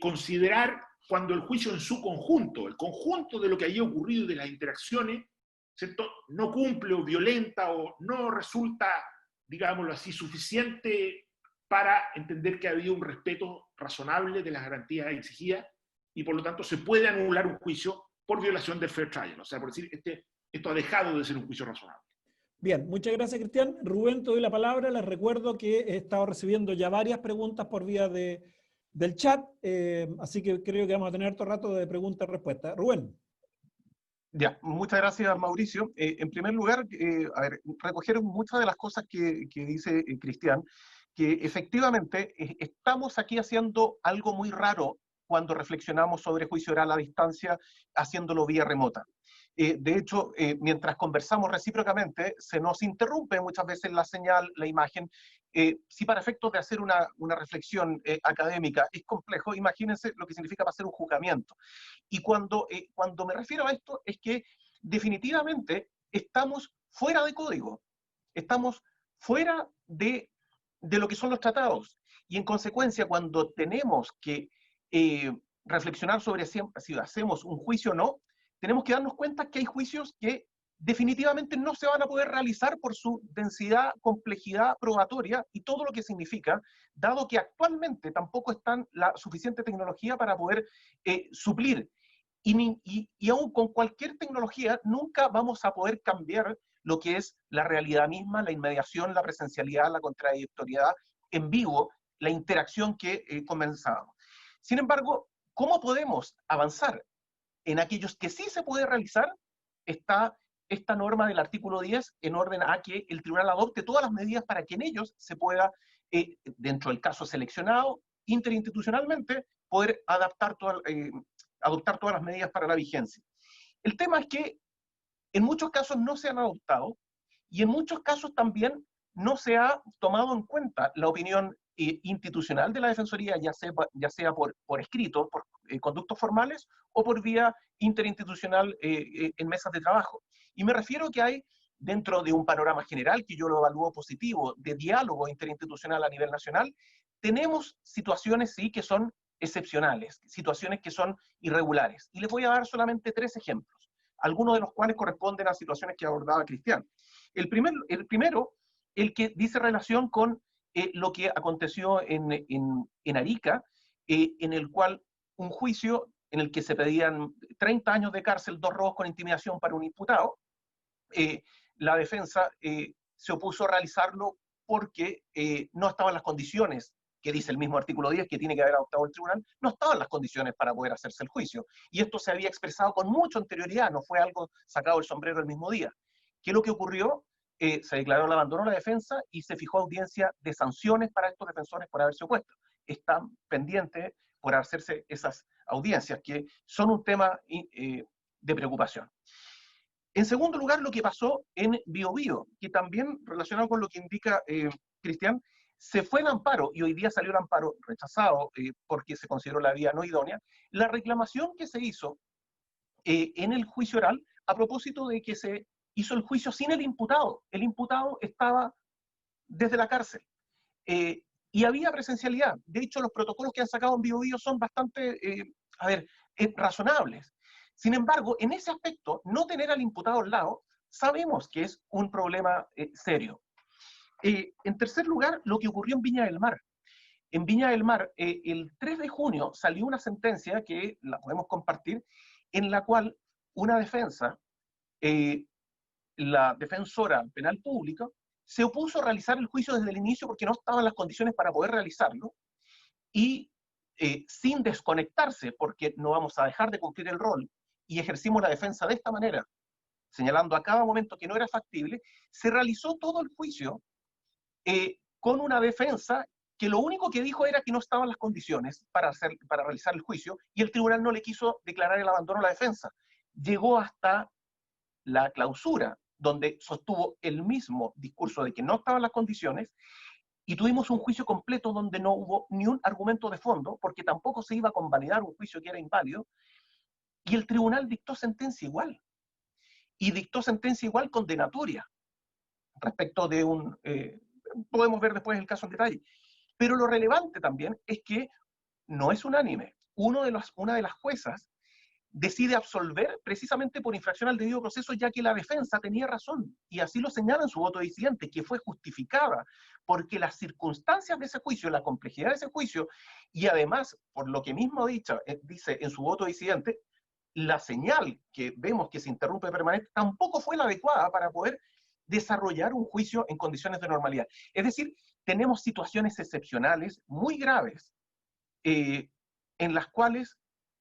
considerar cuando el juicio en su conjunto, el conjunto de lo que haya ocurrido y de las interacciones, ¿cierto?, no cumple o violenta o no resulta, digámoslo así, suficiente para entender que ha habido un respeto razonable de las garantías exigidas y por lo tanto se puede anular un juicio por violación del fair trial. O sea, por decir, esto ha dejado de ser un juicio razonable. Bien, muchas gracias, Cristian. Rubén, te doy la palabra. Les recuerdo que he estado recibiendo ya varias preguntas por vía del chat, así que creo que vamos a tener harto rato de preguntas y respuestas. Rubén. Ya, muchas gracias, Mauricio. En primer lugar, a ver, recogieron muchas de las cosas que dice Cristian, que efectivamente estamos aquí haciendo algo muy raro cuando reflexionamos sobre juicio oral a distancia, haciéndolo vía remota. De hecho, mientras conversamos recíprocamente, se nos interrumpe muchas veces la señal, la imagen. Si para efectos de hacer una reflexión académica es complejo, imagínense lo que significa para hacer un juzgamiento. Y cuando me refiero a esto, es que definitivamente estamos fuera de código, estamos fuera de lo que son los tratados. Y en consecuencia, cuando tenemos que reflexionar sobre si hacemos un juicio o no, tenemos que darnos cuenta que hay juicios que definitivamente no se van a poder realizar por su densidad, complejidad probatoria y todo lo que significa, dado que actualmente tampoco está la suficiente tecnología para poder suplir. Y aún con cualquier tecnología nunca vamos a poder cambiar lo que es la realidad misma, la inmediación, la presencialidad, la contradictoriedad en vivo, la interacción que comenzábamos. Sin embargo, ¿cómo podemos avanzar? En aquellos que sí se puede realizar, está esta norma del artículo 10 en orden a que el tribunal adopte todas las medidas para que en ellos se pueda, dentro del caso seleccionado, interinstitucionalmente, poder adoptar todas las medidas para la vigencia. El tema es que en muchos casos no se han adoptado y en muchos casos también no se ha tomado en cuenta la opinión institucional de la Defensoría, ya sea por escrito, por conductos formales o por vía interinstitucional en mesas de trabajo. Y me refiero que hay, dentro de un panorama general, que yo lo evalúo positivo, de diálogo interinstitucional a nivel nacional, tenemos situaciones, sí, que son excepcionales, situaciones que son irregulares. Y les voy a dar solamente 3 ejemplos, algunos de los cuales corresponden a situaciones que abordaba Cristian. El primero, el que dice relación con lo que aconteció en Arica, en el cual un juicio en el que se pedían 30 años de cárcel, 2 robos con intimidación para un imputado, la defensa se opuso a realizarlo porque no estaban las condiciones, que dice el mismo artículo 10 que tiene que haber adoptado el tribunal, no estaban las condiciones para poder hacerse el juicio. Y esto se había expresado con mucha anterioridad, no fue algo sacado del sombrero el mismo día. ¿Qué es lo que ocurrió? Se declaró el abandono de la defensa y se fijó audiencia de sanciones para estos defensores por haberse opuesto. Están pendientes por hacerse esas audiencias, que son un tema de preocupación. En segundo lugar, lo que pasó en Biobío, que también relacionado con lo que indica Cristian, se fue el amparo, y hoy día salió el amparo rechazado porque se consideró la vía no idónea, la reclamación que se hizo en el juicio oral a propósito de que se hizo el juicio sin el imputado. El imputado estaba desde la cárcel y había presencialidad. De hecho, los protocolos que han sacado en Biobío son bastante, razonables. Sin embargo, en ese aspecto, no tener al imputado al lado, sabemos que es un problema serio. En tercer lugar, lo que ocurrió en Viña del Mar. En Viña del Mar, el 3 de junio salió una sentencia que la podemos compartir, en la cual una defensa, la defensora penal pública, se opuso a realizar el juicio desde el inicio porque no estaban las condiciones para poder realizarlo, y sin desconectarse, porque no vamos a dejar de cumplir el rol, y ejercimos la defensa de esta manera, señalando a cada momento que no era factible, se realizó todo el juicio con una defensa que lo único que dijo era que no estaban las condiciones para realizar el juicio, y el tribunal no le quiso declarar el abandono a la defensa. Llegó hasta la clausura, donde sostuvo el mismo discurso de que no estaban las condiciones, y tuvimos un juicio completo donde no hubo ni un argumento de fondo, porque tampoco se iba a convalidar un juicio que era inválido, y el tribunal dictó sentencia igual. Y dictó sentencia igual condenatoria respecto de un... podemos ver después el caso en detalle. Pero lo relevante también es que no es unánime. Una de las juezas decide absolver precisamente por infracción al debido proceso, ya que la defensa tenía razón, y así lo señala en su voto disidente, que fue justificada porque las circunstancias de ese juicio, la complejidad de ese juicio, y además, por lo que mismo dice en su voto disidente, la señal que vemos que se interrumpe permanente tampoco fue la adecuada para poder desarrollar un juicio en condiciones de normalidad. Es decir, tenemos situaciones excepcionales muy graves en las cuales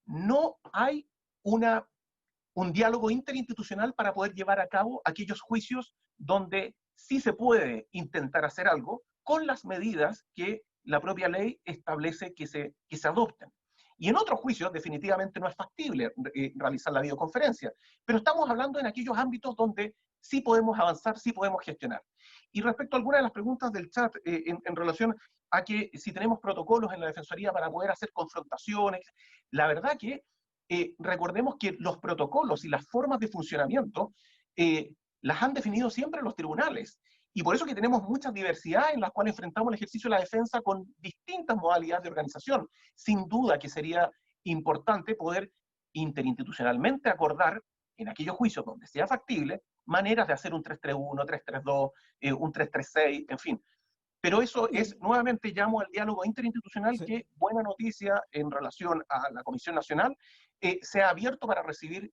no hay un diálogo interinstitucional para poder llevar a cabo aquellos juicios donde sí se puede intentar hacer algo con las medidas que la propia ley establece que se adopten. Y en otros juicios definitivamente no es factible realizar la videoconferencia, pero estamos hablando en aquellos ámbitos donde sí podemos avanzar, sí podemos gestionar. Y respecto a algunas de las preguntas del chat en relación a que si tenemos protocolos en la Defensoría para poder hacer confrontaciones, la verdad que recordemos que los protocolos y las formas de funcionamiento las han definido siempre los tribunales. Y por eso que tenemos mucha diversidad en las cuales enfrentamos el ejercicio de la defensa con distintas modalidades de organización. Sin duda que sería importante poder interinstitucionalmente acordar en aquellos juicios donde sea factible maneras de hacer un 331, 332, un 336, en fin. Pero eso es, nuevamente llamo al diálogo interinstitucional, que buena noticia en relación a la Comisión Nacional, se ha abierto para recibir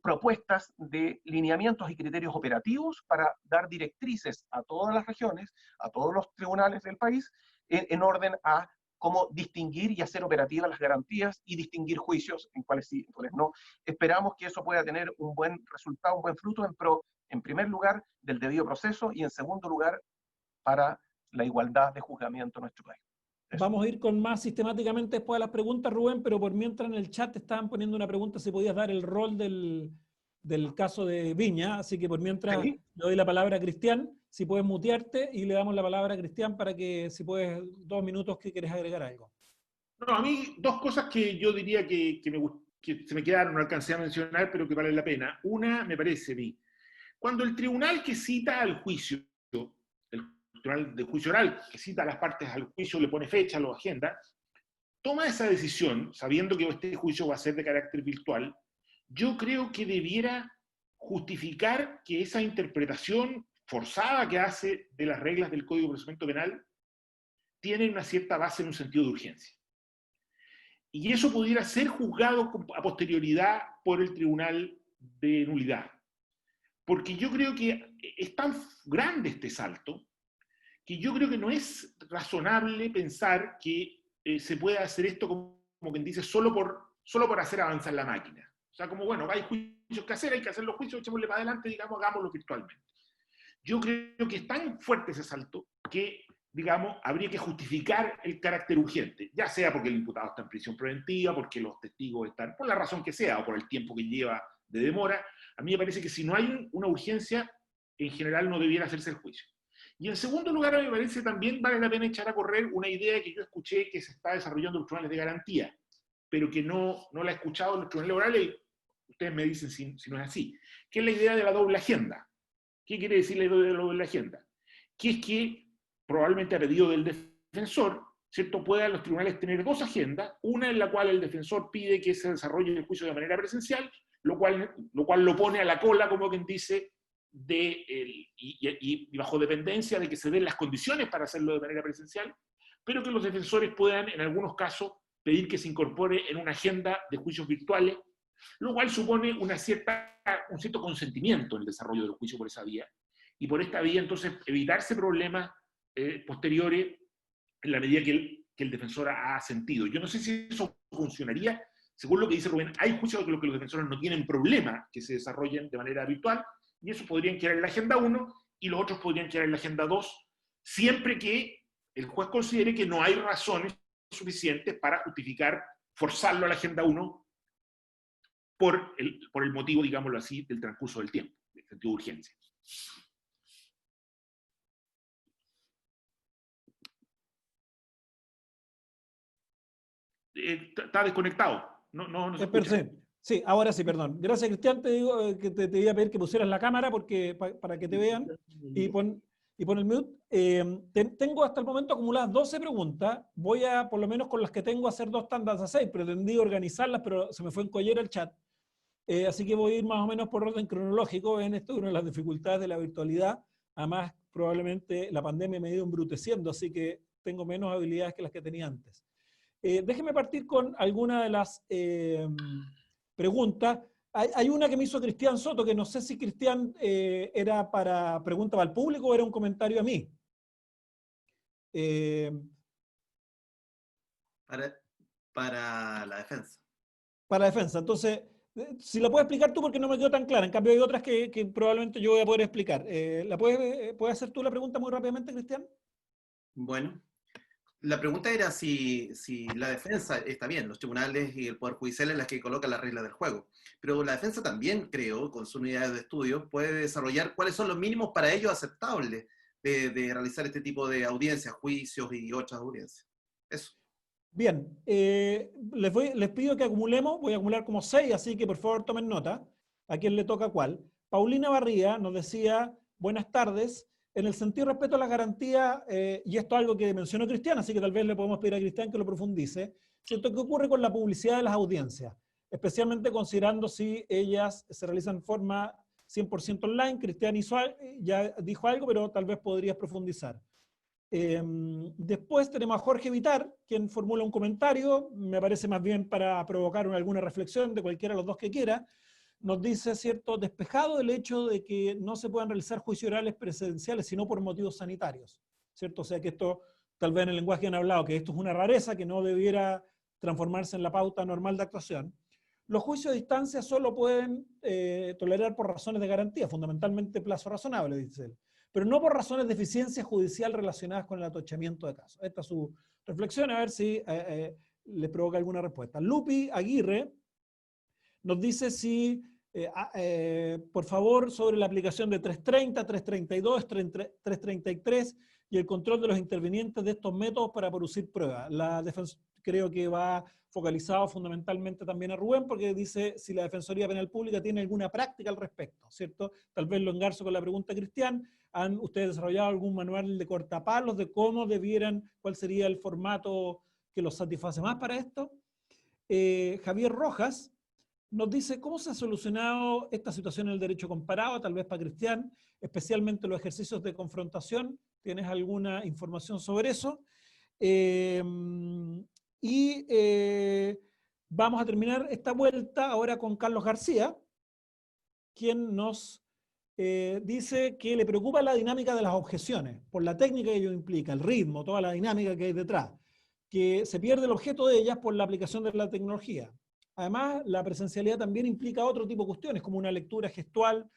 propuestas de lineamientos y criterios operativos para dar directrices a todas las regiones, a todos los tribunales del país, en orden a cómo distinguir y hacer operativas las garantías y distinguir juicios en cuáles sí, en cuáles no. Esperamos que eso pueda tener un buen resultado, un buen fruto en primer lugar, del debido proceso, y en segundo lugar, para la igualdad de juzgamiento en nuestro país. Eso. Vamos a ir con más sistemáticamente después de las preguntas, Rubén, pero por mientras en el chat te estaban poniendo una pregunta si podías dar el rol del caso de Viña, así que por mientras le doy la palabra a Cristian, si puedes mutearte, y le damos la palabra a Cristian para que, si puedes, 2 minutos que quieres agregar algo. No, a mí dos cosas que yo diría que se me quedaron, no alcancé a mencionar, pero que vale la pena. Una, me parece a mí, cuando el tribunal que cita al juicio, el tribunal de juicio oral, que cita a las partes al juicio, le pone fecha, lo agenda, toma esa decisión, sabiendo que este juicio va a ser de carácter virtual, yo creo que debiera justificar que esa interpretación forzada que hace de las reglas del Código de Procedimiento Penal tiene una cierta base en un sentido de urgencia. Y eso pudiera ser juzgado a posterioridad por el Tribunal de Nulidad. Porque yo creo que es tan grande este salto que yo creo que no es razonable pensar que se puede hacer esto como quien dice, solo por hacer avanzar la máquina. O sea, como bueno, hay juicios que hacer, hay que hacer los juicios, echémosle para adelante, digamos, hagámoslo virtualmente. Yo creo que es tan fuerte ese salto que, digamos, habría que justificar el carácter urgente, ya sea porque el imputado está en prisión preventiva, porque los testigos están, por la razón que sea, o por el tiempo que lleva de demora. A mí me parece que si no hay una urgencia, en general no debiera hacerse el juicio. Y en segundo lugar, a mí me parece también vale la pena echar a correr una idea que yo escuché que se está desarrollando en los tribunales de garantía, pero que no la he escuchado en los tribunales orales, ustedes me dicen si no es así, que es la idea de la doble agenda. ¿Qué quiere decir la doble agenda? Que es que, probablemente a pedido del defensor, ¿cierto?, puedan los tribunales tener dos agendas, una en la cual el defensor pide que se desarrolle el juicio de manera presencial, lo cual lo pone a la cola, como quien dice, y bajo dependencia de que se den las condiciones para hacerlo de manera presencial, pero que los defensores puedan, en algunos casos, pedir que se incorpore en una agenda de juicios virtuales, lo cual supone un cierto consentimiento en el desarrollo del juicio por esa vía, y por esta vía entonces evitarse problemas posteriores en la medida que el defensor ha sentido. Yo no sé si eso funcionaría. Según lo que dice Rubén, hay juicios de que los defensores no tienen problema que se desarrollen de manera virtual, y eso podrían quedar en la agenda 1 y los otros podrían quedar en la agenda 2, siempre que el juez considere que no hay razones suficientes para justificar forzarlo a la agenda 1 por el motivo, digámoslo así, del transcurso del tiempo, del sentido de urgencia. Está desconectado. No se escucha. Sí, ahora sí, perdón. Gracias, Cristian. Te digo que te iba a pedir que pusieras la cámara porque, para que te vean y pon el mute. Tengo hasta el momento acumuladas 12 preguntas. Voy a, por lo menos con las que tengo, hacer 2 tandas a 6. Pretendí organizarlas, pero se me fue en collera el chat. Así que voy a ir más o menos por orden cronológico. En esto es una de las dificultades de la virtualidad. Además, probablemente la pandemia me ha ido embruteciendo, así que tengo menos habilidades que las que tenía antes. Déjeme partir con alguna de las preguntas. Hay una que me hizo Cristian Soto, que no sé si Cristian era pregunta para el público o era un comentario a mí. Para la defensa. Para la defensa. Entonces, si la puedes explicar tú porque no me quedó tan clara. En cambio hay otras que probablemente yo voy a poder explicar. ¿La puedes hacer tú la pregunta muy rápidamente, Cristian? Bueno, la pregunta era si la defensa, está bien, los tribunales y el Poder Judicial es la que coloca las reglas del juego, pero la defensa también, creo, con sus unidades de estudio, puede desarrollar cuáles son los mínimos para ellos aceptables de realizar este tipo de audiencias, juicios y otras audiencias. Eso. Bien, les pido que acumulemos, voy a acumular como 6, así que por favor tomen nota, a quién le toca cuál. Paulina Barría nos decía, buenas tardes, en el sentido de respeto a las garantías, y esto es algo que mencionó Cristian, así que tal vez le podemos pedir a Cristian que lo profundice, ¿cierto? ¿Qué ocurre con la publicidad de las audiencias? Especialmente considerando si ellas se realizan en forma 100% online. Cristian ya dijo algo, pero tal vez podrías profundizar. Después tenemos a Jorge Vitar, quien formula un comentario, me parece más bien para provocar alguna reflexión de cualquiera de los dos que quiera. Nos dice, ¿cierto?, despejado el hecho de que no se puedan realizar juicios orales presenciales, sino por motivos sanitarios, ¿cierto? O sea que esto, tal vez en el lenguaje han hablado, que esto es una rareza que no debiera transformarse en la pauta normal de actuación. Los juicios a distancia solo pueden tolerar por razones de garantía, fundamentalmente plazo razonable, dice él, pero no por razones de eficiencia judicial relacionadas con el atochamiento de casos. Esta es su reflexión, a ver si le provoca alguna respuesta. Lupi Aguirre nos dice si, por favor, sobre la aplicación de 330, 332, 333 y el control de los intervinientes de estos métodos para producir pruebas. La defensa creo que va focalizado fundamentalmente también a Rubén, porque dice si la Defensoría Penal Pública tiene alguna práctica al respecto, ¿cierto? Tal vez lo engarzo con la pregunta, Cristian. ¿Han ustedes desarrollado algún manual de cortapalos de cómo debieran, cuál sería el formato que los satisface más para esto? Javier Rojas nos dice cómo se ha solucionado esta situación en el derecho comparado, tal vez para Cristian, especialmente los ejercicios de confrontación. ¿Tienes alguna información sobre eso? Vamos a terminar esta vuelta ahora con Carlos García, quien nos dice que le preocupa la dinámica de las objeciones, por la técnica que ello implica, el ritmo, toda la dinámica que hay detrás, que se pierde el objeto de ellas por la aplicación de la tecnología. Además, la presencialidad también implica otro tipo de cuestiones, como una lectura gestual,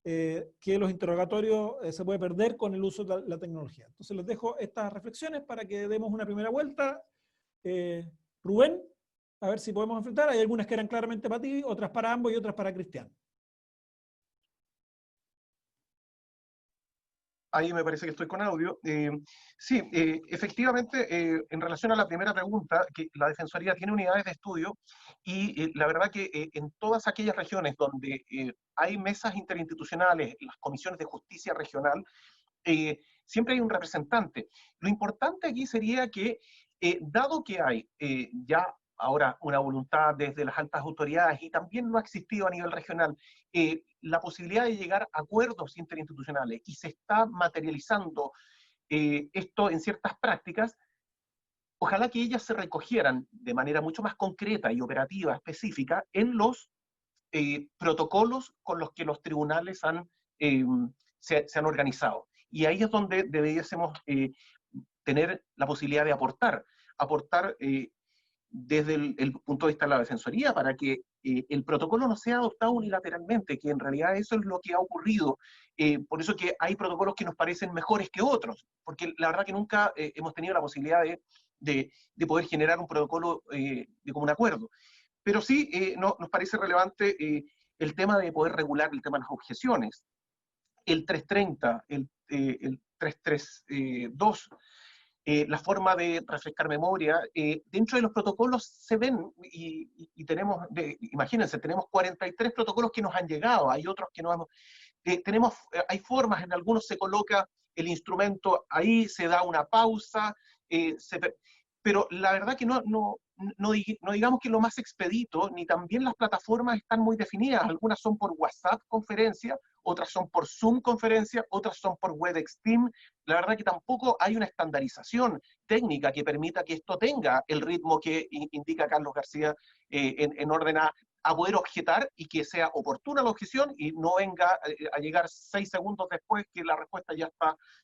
que los interrogatorios se puede perder con el uso de la tecnología. Entonces les dejo estas reflexiones para que demos una primera vuelta. Rubén, a ver si podemos enfrentar. Hay algunas que eran claramente para ti, otras para ambos y otras para Cristian. Ahí me parece que estoy con audio. Sí, efectivamente, en relación a la primera pregunta, que la Defensoría tiene unidades de estudio y la verdad que en todas aquellas regiones donde hay mesas interinstitucionales, las comisiones de justicia regional, siempre hay un representante. Lo importante aquí sería que, dado que hay ya ahora una voluntad desde las altas autoridades y también no ha existido a nivel regional la posibilidad de llegar a acuerdos interinstitucionales y se está materializando esto en ciertas prácticas, ojalá que ellas se recogieran de manera mucho más concreta y operativa, específica, en los protocolos con los que los tribunales se han organizado. Y ahí es donde debiésemos tener la posibilidad de aportar desde el punto de vista de la Defensoría, para que el protocolo no sea adoptado unilateralmente, que en realidad eso es lo que ha ocurrido. Por eso que hay protocolos que nos parecen mejores que otros, porque la verdad que nunca hemos tenido la posibilidad de poder generar un protocolo de común acuerdo. Pero sí nos parece relevante el tema de poder regular el tema de las objeciones. El 330, el 332, la forma de refrescar memoria, dentro de los protocolos se ven, y tenemos, imagínense, tenemos 43 protocolos que nos han llegado, hay otros que no hemos, hay formas, en algunos se coloca el instrumento ahí, se da una pausa, pero la verdad que no digamos que lo más expedito, ni también las plataformas están muy definidas. Algunas son por WhatsApp conferencia, otras son por Zoom conferencia, otras son por WebEx Team. La verdad que tampoco hay una estandarización técnica que permita que esto tenga el ritmo que indica Carlos García en orden a poder objetar y que sea oportuna la objeción y no venga a llegar 6 segundos después que la respuesta ya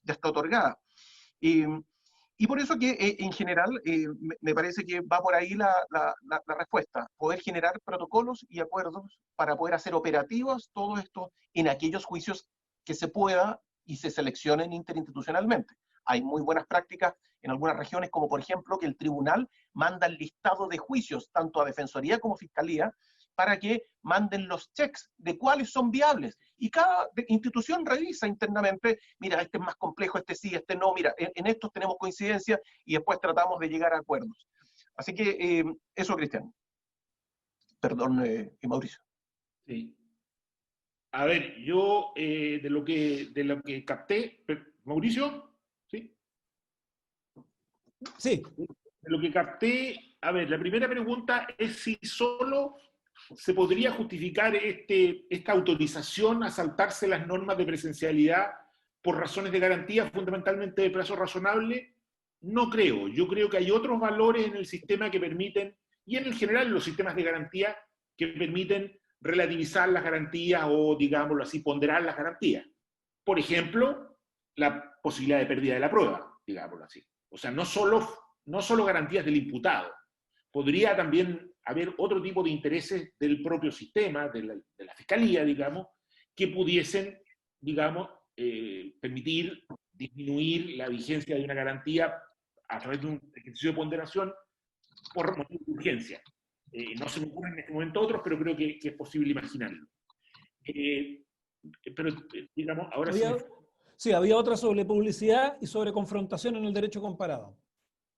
está otorgada. Y por eso que en general me parece que va por ahí la respuesta, poder generar protocolos y acuerdos para poder hacer operativos todo esto en aquellos juicios que se pueda y se seleccionen interinstitucionalmente. Hay muy buenas prácticas en algunas regiones, como por ejemplo que el tribunal manda el listado de juicios, tanto a Defensoría como Fiscalía, para que manden los checks de cuáles son viables. Y cada institución revisa internamente, mira, este es más complejo, este sí, este no, mira, en estos tenemos coincidencia y después tratamos de llegar a acuerdos. Así que eso, Cristian. Perdón, Mauricio. Sí. A ver, yo de lo que capté, Mauricio, ¿sí? Sí. De lo que capté, a ver, la primera pregunta es si solo se podría justificar esta autorización a saltarse las normas de presencialidad por razones de garantía, fundamentalmente de plazo razonable. No creo. Yo creo que hay otros valores en el sistema que permiten, y en el general en los sistemas de garantía, que permiten relativizar las garantías o, digámoslo así, ponderar las garantías. Por ejemplo, la posibilidad de pérdida de la prueba, digámoslo así. O sea, no solo garantías del imputado. Podría también haber otro tipo de intereses del propio sistema, de la fiscalía, digamos, que pudiesen, digamos, permitir disminuir la vigencia de una garantía a través de un ejercicio de ponderación por motivo de urgencia. No se me ocurren en este momento otros, pero creo que es posible imaginarlo. Pero, digamos, ahora sí, había otra sobre publicidad y sobre confrontación en el derecho comparado.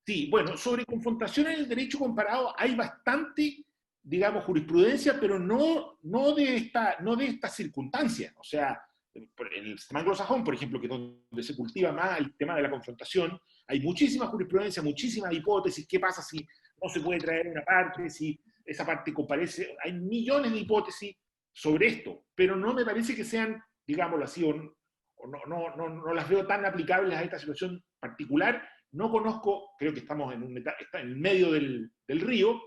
Sí, bueno, sobre confrontación en el derecho comparado hay bastante, digamos, jurisprudencia, pero no de estas circunstancias. O sea, en el sistema anglosajón, por ejemplo, que es donde se cultiva más el tema de la confrontación, hay muchísima jurisprudencia, muchísimas hipótesis. ¿Qué pasa si no se puede traer una parte, si esa parte comparece? Hay millones de hipótesis sobre esto, pero no me parece que sean, digámoslo así, o no las veo tan aplicables a esta situación particular. No conozco, creo que estamos está en el medio del río.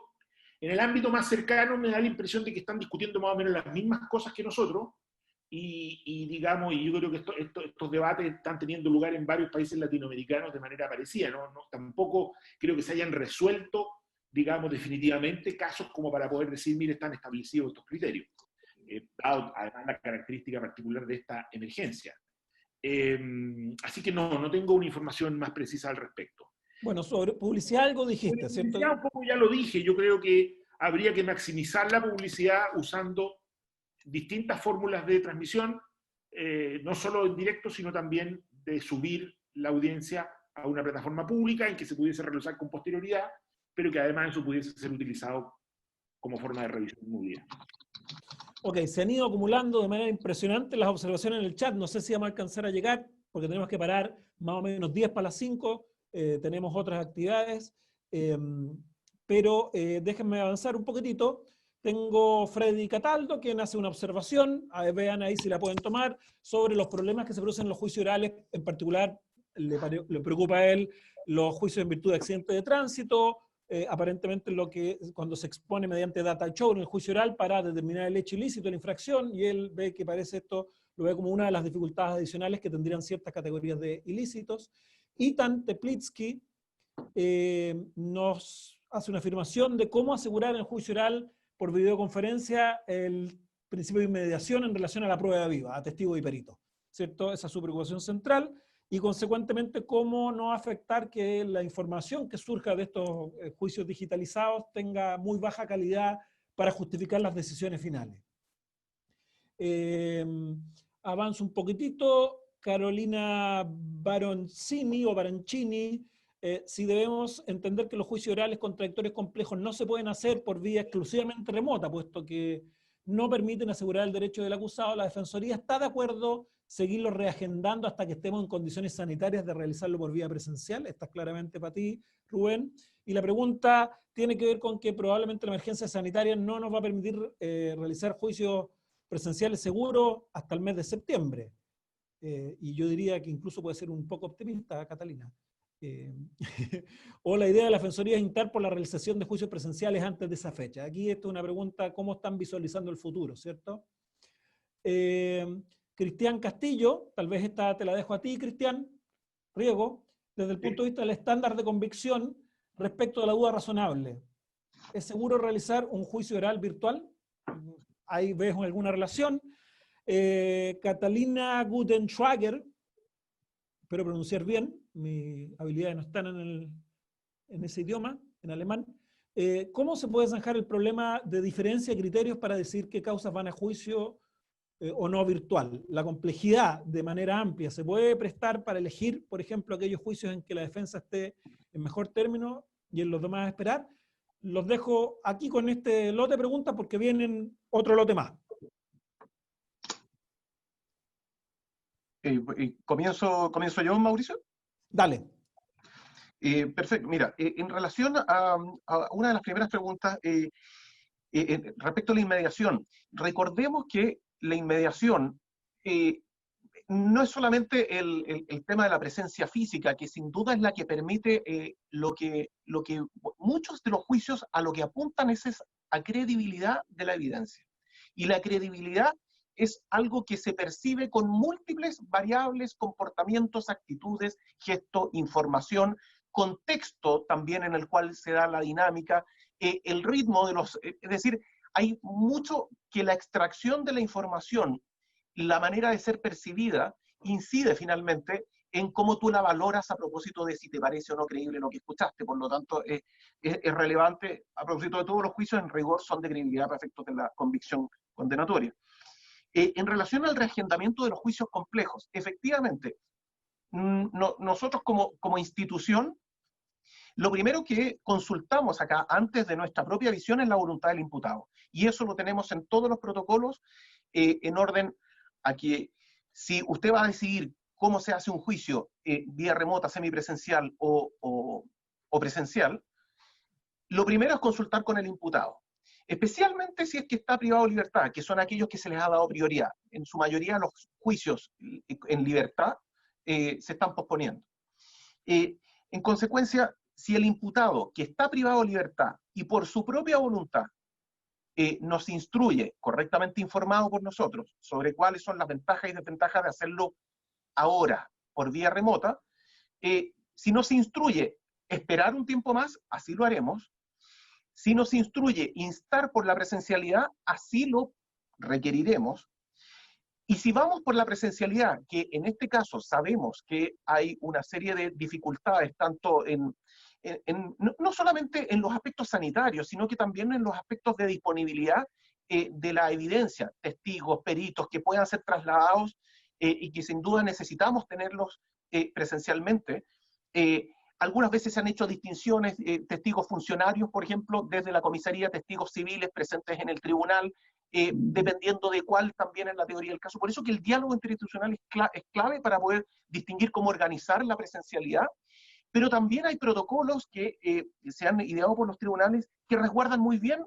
En el ámbito más cercano me da la impresión de que están discutiendo más o menos las mismas cosas que nosotros, digamos, y yo creo que estos debates están teniendo lugar en varios países latinoamericanos de manera parecida, ¿no? Tampoco creo que se hayan resuelto, digamos, definitivamente casos como para poder decir, mire, están establecidos estos criterios, dado además la característica particular de esta emergencia. Así que no tengo una información más precisa al respecto. Bueno, sobre publicidad algo dijiste, ¿cierto? Un poco ya lo dije, yo creo que habría que maximizar la publicidad usando distintas fórmulas de transmisión, no solo en directo, sino también de subir la audiencia a una plataforma pública en que se pudiese realizar con posterioridad, pero que además eso pudiese ser utilizado como forma de revisión inmobiliaria. Ok, se han ido acumulando de manera impresionante las observaciones en el chat. No sé si vamos a alcanzar a llegar, porque tenemos que parar más o menos 10 para las 5. Tenemos otras actividades. Pero déjenme avanzar un poquitito. Tengo Freddy Cataldo, quien hace una observación, vean ahí si la pueden tomar, sobre los problemas que se producen en los juicios orales. En particular, le preocupa a él los juicios en virtud de accidente de tránsito, aparentemente cuando se expone mediante data show en el juicio oral para determinar el hecho ilícito de la infracción, y él ve que parece esto, lo ve como una de las dificultades adicionales que tendrían ciertas categorías de ilícitos. Itan Teplitsky nos hace una afirmación de cómo asegurar en el juicio oral por videoconferencia el principio de inmediación en relación a la prueba viva, a testigo y perito, ¿cierto? Esa es su preocupación central, y consecuentemente cómo no afectar que la información que surja de estos juicios digitalizados tenga muy baja calidad para justificar las decisiones finales. Avanzo un poquitito. Carolina Baroncini o Baroncini, si debemos entender que los juicios orales contradictorios complejos no se pueden hacer por vía exclusivamente remota, puesto que no permiten asegurar el derecho del acusado, la Defensoría está de acuerdo seguirlo reagendando hasta que estemos en condiciones sanitarias de realizarlo por vía presencial. Esta es claramente para ti, Rubén. Y la pregunta tiene que ver con que probablemente la emergencia sanitaria no nos va a permitir realizar juicios presenciales seguros hasta el mes de septiembre. Y yo diría que incluso puede ser un poco optimista, Catalina. O la idea de la Defensoría es instar por la realización de juicios presenciales antes de esa fecha. Aquí esto es una pregunta, ¿cómo están visualizando el futuro? ¿Cierto? Cristian Castillo, tal vez esta te la dejo a ti, Cristian Riego, desde el punto de vista del estándar de convicción respecto de la duda razonable. ¿Es seguro realizar un juicio oral virtual? Ahí ves alguna relación. Catalina Gudenschwager, espero pronunciar bien, mis habilidades no están en ese idioma, en alemán. ¿Cómo se puede zanjar el problema de diferencia de criterios para decir qué causas van a juicio o no virtual? La complejidad de manera amplia se puede prestar para elegir, por ejemplo, aquellos juicios en que la defensa esté en mejor término y en los demás a esperar. Los dejo aquí con este lote de preguntas porque vienen otro lote más. ¿Comienzo yo, Mauricio? Dale. Perfecto. Mira, en relación a una de las primeras preguntas, respecto a la inmediación, recordemos que la inmediación no es solamente el tema de la presencia física, que sin duda es la que permite lo que muchos de los juicios a lo que apuntan es a credibilidad de la evidencia. Y la credibilidad es algo que se percibe con múltiples variables, comportamientos, actitudes, gesto, información, contexto también en el cual se da la dinámica, el ritmo de los... Es decir, hay mucho que la extracción de la información, la manera de ser percibida, incide finalmente en cómo tú la valoras a propósito de si te parece o no creíble lo que escuchaste. Por lo tanto, es relevante, a propósito de todos los juicios, en rigor son de credibilidad para efectos de la convicción condenatoria. En relación al reagendamiento de los juicios complejos, efectivamente, nosotros como institución, lo primero que consultamos acá, antes de nuestra propia visión, es la voluntad del imputado. Y eso lo tenemos en todos los protocolos, en orden a que si usted va a decidir cómo se hace un juicio vía remota, semipresencial o presencial, lo primero es consultar con el imputado. Especialmente si es que está privado de libertad, que son aquellos que se les ha dado prioridad. En su mayoría los juicios en libertad se están posponiendo. En consecuencia, si el imputado que está privado de libertad y por su propia voluntad nos instruye, correctamente informado por nosotros, sobre cuáles son las ventajas y desventajas de hacerlo ahora por vía remota, si nos instruye esperar un tiempo más, así lo haremos. Si nos instruye instar por la presencialidad, así lo requeriremos. Y si vamos por la presencialidad, que en este caso sabemos que hay una serie de dificultades, tanto no solamente en los aspectos sanitarios, sino que también en los aspectos de disponibilidad de la evidencia, testigos, peritos que puedan ser trasladados y que sin duda necesitamos tenerlos presencialmente. Algunas veces se han hecho distinciones, testigos funcionarios, por ejemplo, desde la comisaría, testigos civiles presentes en el tribunal, dependiendo de cuál también es la teoría del caso. Por eso que el diálogo interinstitucional es clave para poder distinguir cómo organizar la presencialidad, pero también hay protocolos que se han ideado por los tribunales que resguardan muy bien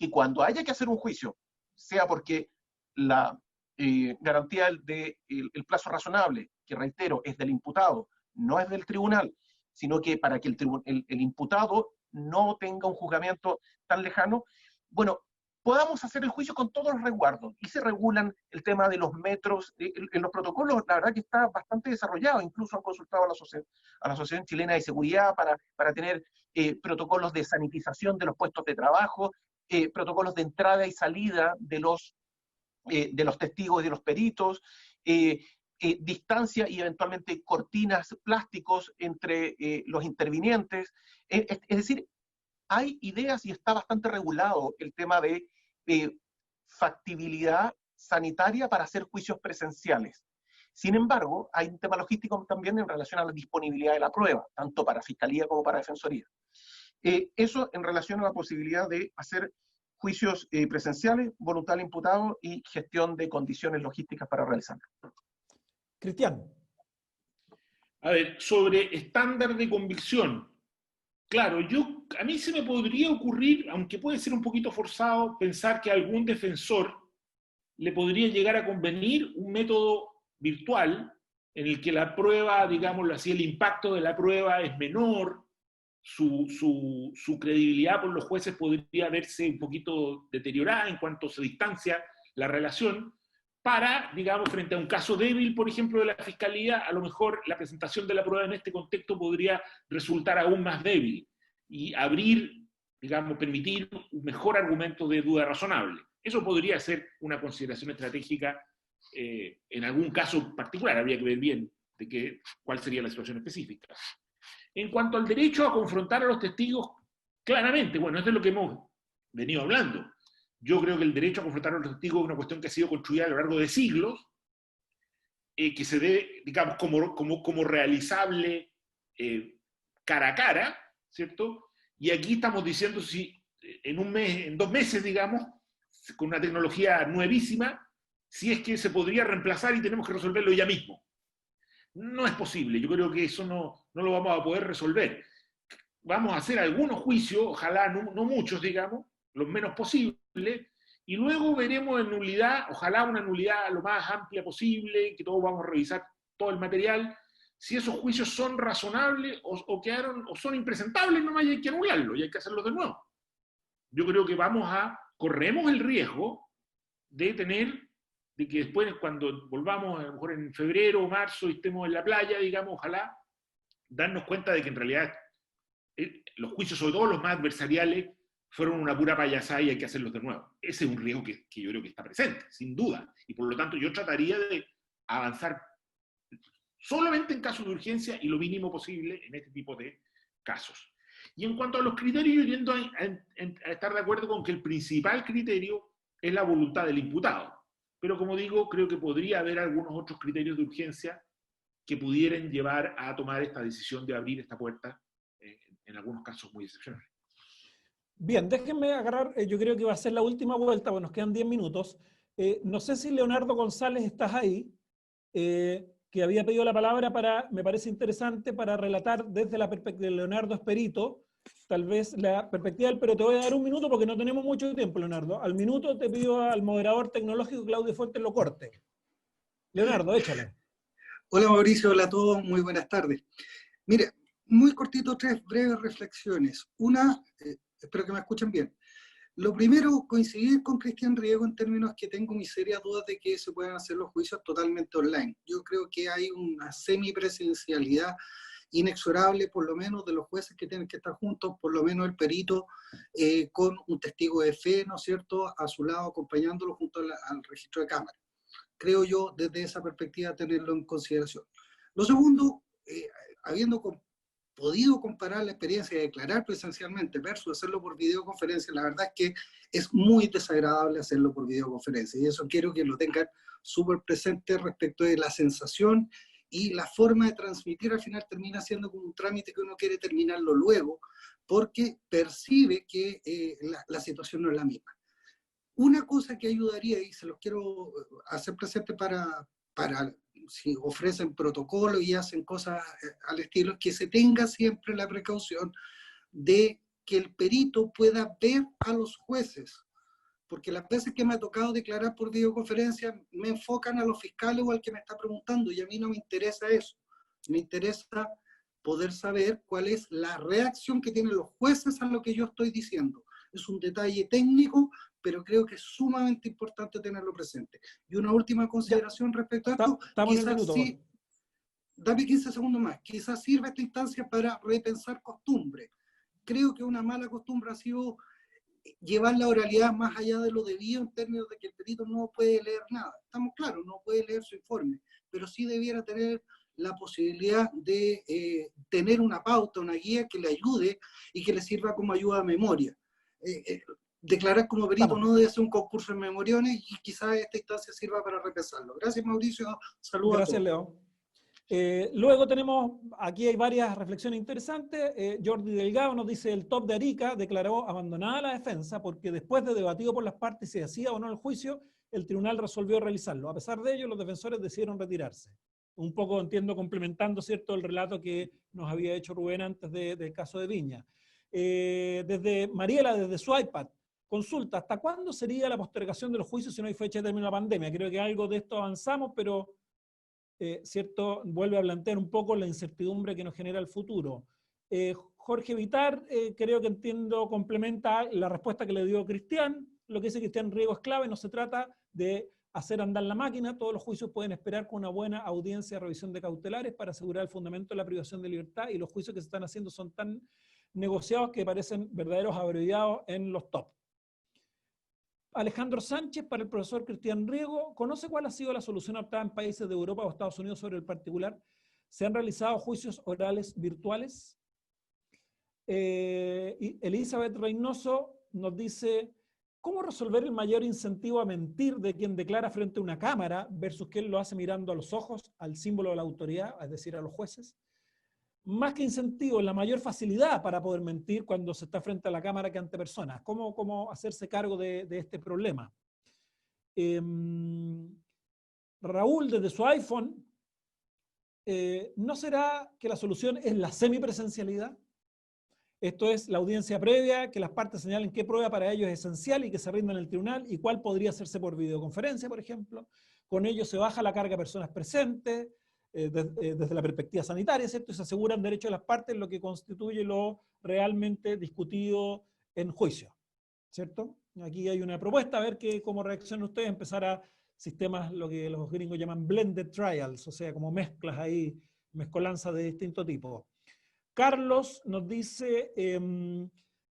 que cuando haya que hacer un juicio, sea porque la garantía del plazo razonable, que reitero, es del imputado, no es del tribunal, sino que para que el imputado no tenga un juzgamiento tan lejano, bueno, podamos hacer el juicio con todos los resguardos, y se regulan el tema de los metros, en los protocolos la verdad que está bastante desarrollado, incluso han consultado a la Asociación Chilena de Seguridad para tener protocolos de sanitización de los puestos de trabajo, protocolos de entrada y salida de los testigos y de los peritos, distancia y eventualmente cortinas plásticos entre los intervinientes, es decir, hay ideas y está bastante regulado el tema de factibilidad sanitaria para hacer juicios presenciales. Sin embargo, hay un tema logístico también en relación a la disponibilidad de la prueba, tanto para Fiscalía como para Defensoría. Eso en relación a la posibilidad de hacer juicios presenciales, voluntad del imputado y gestión de condiciones logísticas para realizarlo. Cristian. A ver, sobre estándar de convicción. Claro, a mí se me podría ocurrir, aunque puede ser un poquito forzado, pensar que a algún defensor le podría llegar a convenir un método virtual en el que la prueba, digámoslo así, el impacto de la prueba es menor, su credibilidad por los jueces podría verse un poquito deteriorada en cuanto se distancia la relación, para, digamos, frente a un caso débil, por ejemplo, de la Fiscalía, a lo mejor la presentación de la prueba en este contexto podría resultar aún más débil y abrir, digamos, permitir un mejor argumento de duda razonable. Eso podría ser una consideración estratégica en algún caso particular, habría que ver bien cuál sería la situación específica. En cuanto al derecho a confrontar a los testigos, claramente, bueno, esto es lo que hemos venido hablando. Yo creo que el derecho a confrontar a los testigos es una cuestión que ha sido construida a lo largo de siglos, que se debe, digamos, como realizable cara a cara, ¿cierto? Y aquí estamos diciendo si en 2 meses, digamos, con una tecnología nuevísima, si es que se podría reemplazar y tenemos que resolverlo ya mismo. No es posible, yo creo que eso no lo vamos a poder resolver. Vamos a hacer algunos juicios, ojalá no muchos, digamos, los menos posibles, y luego veremos en nulidad, ojalá una nulidad lo más amplia posible, que todos vamos a revisar todo el material, si esos juicios son razonables o son impresentables, nomás hay que anularlo y hay que hacerlo de nuevo. Yo creo que corremos el riesgo de que después, cuando volvamos, a lo mejor en febrero o marzo, y estemos en la playa, digamos, ojalá, darnos cuenta de que en realidad los juicios, sobre todo los más adversariales, fueron una pura payasada y hay que hacerlos de nuevo. Ese es un riesgo que yo creo que está presente, sin duda. Y por lo tanto yo trataría de avanzar solamente en casos de urgencia y lo mínimo posible en este tipo de casos. Y en cuanto a los criterios, yo tiendo a estar de acuerdo con que el principal criterio es la voluntad del imputado. Pero como digo, creo que podría haber algunos otros criterios de urgencia que pudieran llevar a tomar esta decisión de abrir esta puerta en algunos casos muy excepcionales. Bien, déjenme agarrar, yo creo que va a ser la última vuelta, pues nos quedan 10 minutos. No sé si Leonardo González estás ahí, que había pedido la palabra me parece interesante, para relatar desde la perspectiva de Leonardo Esperito, tal vez la perspectiva pero te voy a dar 1 minuto porque no tenemos mucho tiempo, Leonardo. Al minuto te pido al moderador tecnológico Claudio Fuentes lo corte. Leonardo, échale. Hola Mauricio, hola a todos, muy buenas tardes. Mire, muy cortito, 3 breves reflexiones. Una, espero que me escuchen bien. Lo primero, coincidir con Cristian Riego en términos que tengo mis serias dudas de que se puedan hacer los juicios totalmente online. Yo creo que hay una semipresencialidad inexorable, por lo menos de los jueces que tienen que estar juntos, por lo menos el perito con un testigo de fe, ¿no es cierto?, a su lado, acompañándolo junto al registro de cámara. Creo yo, desde esa perspectiva, tenerlo en consideración. Lo segundo, habiendo podido comparar la experiencia de declarar presencialmente versus hacerlo por videoconferencia, la verdad es que es muy desagradable hacerlo por videoconferencia, y eso quiero que lo tengan súper presente respecto de la sensación y la forma de transmitir. Al final termina siendo como un trámite que uno quiere terminarlo luego, porque percibe que la situación no es la misma. Una cosa que ayudaría, y se los quiero hacer presente para si ofrecen protocolo y hacen cosas al estilo, es que se tenga siempre la precaución de que el perito pueda ver a los jueces, porque las veces que me ha tocado declarar por videoconferencia me enfocan a los fiscales o al que me está preguntando, y a mí no me interesa eso. Me interesa poder saber cuál es la reacción que tienen los jueces a lo que yo estoy diciendo. Es un detalle técnico, pero creo que es sumamente importante tenerlo presente. Y una última consideración respecto a esto, Estamos en el quizás minuto. sí, dame 15 segundos más, quizás sirva esta instancia para repensar costumbres. Creo que una mala costumbre ha sido llevar la oralidad más allá de lo debido en términos de que el perito no puede leer nada. Estamos claros, no puede leer su informe, pero sí debiera tener la posibilidad de tener una pauta, una guía que le ayude y que le sirva como ayuda a memoria. Declarar como perito no debe ser un concurso en memoriones y quizás esta instancia sirva para repensarlo. Gracias, Mauricio. Saludos a todos. Gracias, Leo. Luego tenemos, aquí hay varias reflexiones interesantes. Jordi Delgado nos dice: el top de Arica declaró abandonada la defensa porque después de debatido por las partes si hacía o no el juicio, el tribunal resolvió realizarlo. A pesar de ello, los defensores decidieron retirarse. Un poco, entiendo, complementando, ¿cierto?, el relato que nos había hecho Rubén antes del caso de Viña. Desde Mariela, desde su iPad, consulta: ¿hasta cuándo sería la postergación de los juicios si no hay fecha de término de la pandemia? Creo que algo de esto avanzamos, pero ¿cierto?, vuelve a plantear un poco la incertidumbre que nos genera el futuro. Jorge Vitar, creo que entiendo, complementa la respuesta que le dio Cristian. Lo que dice Cristian Riego es clave: no se trata de hacer andar la máquina, todos los juicios pueden esperar con una buena audiencia de revisión de cautelares para asegurar el fundamento de la privación de libertad, y los juicios que se están haciendo son tan negociados que parecen verdaderos abreviados en los top. Alejandro Sánchez, para el profesor Cristian Riego: ¿conoce cuál ha sido la solución optada en países de Europa o Estados Unidos sobre el particular? ¿Se han realizado juicios orales virtuales? Y Elizabeth Reynoso nos dice: ¿cómo resolver el mayor incentivo a mentir de quien declara frente a una cámara versus quien lo hace mirando a los ojos, al símbolo de la autoridad, es decir, a los jueces? Más que incentivo, la mayor facilidad para poder mentir cuando se está frente a la cámara que ante personas. ¿Cómo hacerse cargo de este problema? Raúl, desde su iPhone, ¿no será que la solución es la semipresencialidad? Esto es, la audiencia previa, que las partes señalen qué prueba para ellos es esencial y que se rinda en el tribunal, y cuál podría hacerse videoconferencia, por ejemplo. Con ello se baja la carga de personas presentes, desde la perspectiva sanitaria, ¿cierto? Y se aseguran derechos de las partes, lo que constituye lo realmente discutido en juicio, ¿cierto? Aquí hay una propuesta, a ver cómo reaccionan ustedes, empezar a sistemas, lo que los gringos llaman blended trials, o sea, como mezclas ahí, mezcolanzas de distinto tipo. Carlos nos dice: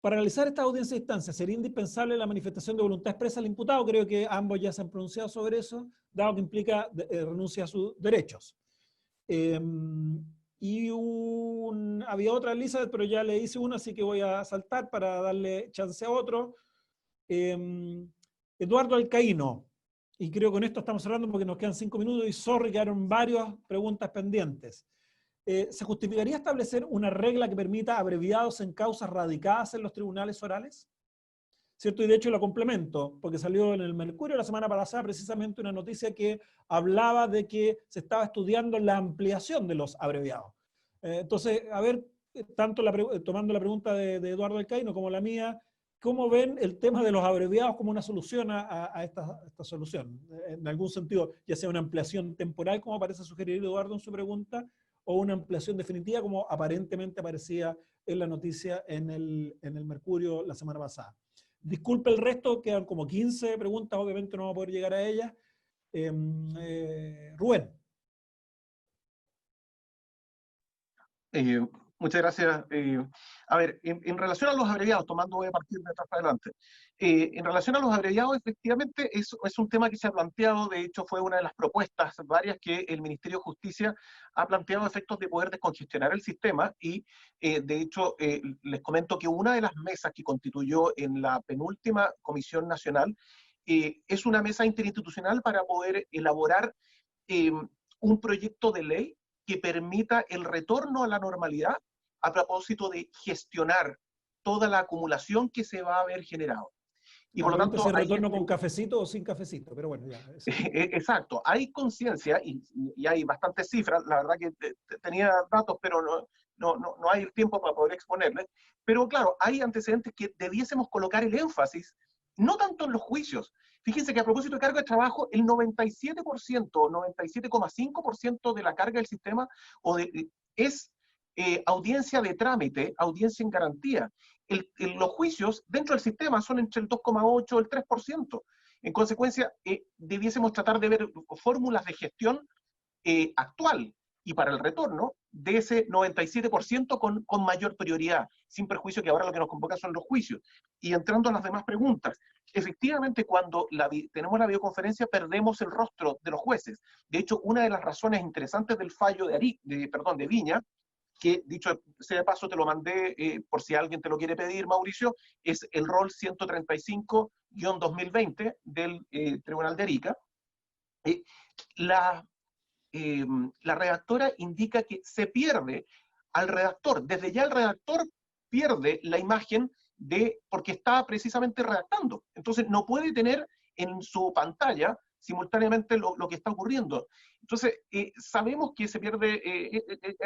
para realizar esta audiencia de instancia, ¿sería indispensable la manifestación de voluntad expresa del imputado? Creo que ambos ya se han pronunciado sobre eso, dado que implica renuncia a sus derechos. Y había otra, Elizabeth, pero ya le hice una, así que voy a saltar para darle chance a otro. Eduardo Alcaíno, y creo que con esto estamos cerrando porque nos quedan 5 minutos y sorry, quedaron varias preguntas pendientes. ¿Se justificaría establecer una regla que permita abreviados en causas radicadas en los tribunales orales? ¿Cierto? Y de hecho lo complemento, porque salió en el Mercurio la semana pasada precisamente una noticia que hablaba de que se estaba estudiando la ampliación de los abreviados. Entonces, a ver, tanto tomando la pregunta de Eduardo Alcaíno como la mía, ¿cómo ven el tema de los abreviados como una solución a esta solución? En algún sentido, ya sea una ampliación temporal, como parece sugerir Eduardo en su pregunta, o una ampliación definitiva, como aparentemente aparecía en la noticia en el Mercurio la semana pasada. Disculpe el resto, quedan como 15 preguntas, obviamente no vamos a poder llegar a ellas. Rubén. Muchas gracias. A ver, en relación a los abreviados, voy a partir de atrás para adelante. En relación a los abreviados, efectivamente, es un tema que se ha planteado, de hecho fue una de las propuestas varias que el Ministerio de Justicia ha planteado, efectos de poder descongestionar el sistema, y de hecho les comento que una de las mesas que constituyó en la penúltima Comisión Nacional es una mesa interinstitucional para poder elaborar un proyecto de ley que permita el retorno a la normalidad a propósito de gestionar toda la acumulación que se va a haber generado. Y por lo tanto, ¿se retorno con cafecito o sin cafecito? Pero bueno, ya. Exacto, hay conciencia y hay bastantes cifras, la verdad que tenía datos, pero no hay tiempo para poder exponerles. Pero claro, hay antecedentes que debiésemos colocar el énfasis, no tanto en los juicios. Fíjense que a propósito de carga de trabajo, el 97%, 97,5% de la carga del sistema es audiencia de trámite, audiencia en garantía. los juicios dentro del sistema son entre el 2,8 y el 3%. En consecuencia, debiésemos tratar de ver fórmulas de gestión actual y para el retorno de ese 97% con mayor prioridad, sin perjuicio que ahora lo que nos convoca son los juicios. Y entrando a las demás preguntas, efectivamente cuando tenemos la videoconferencia perdemos el rostro de los jueces. De hecho, una de las razones interesantes del fallo de Viña, que dicho sea de paso te lo mandé por si alguien te lo quiere pedir, Mauricio, es el rol 135-2020 del Tribunal de Arica. La redactora indica que se pierde al redactor. Desde ya el redactor pierde la imagen porque está precisamente redactando. Entonces no puede tener en su pantalla simultáneamente lo que está ocurriendo. Entonces sabemos que se pierde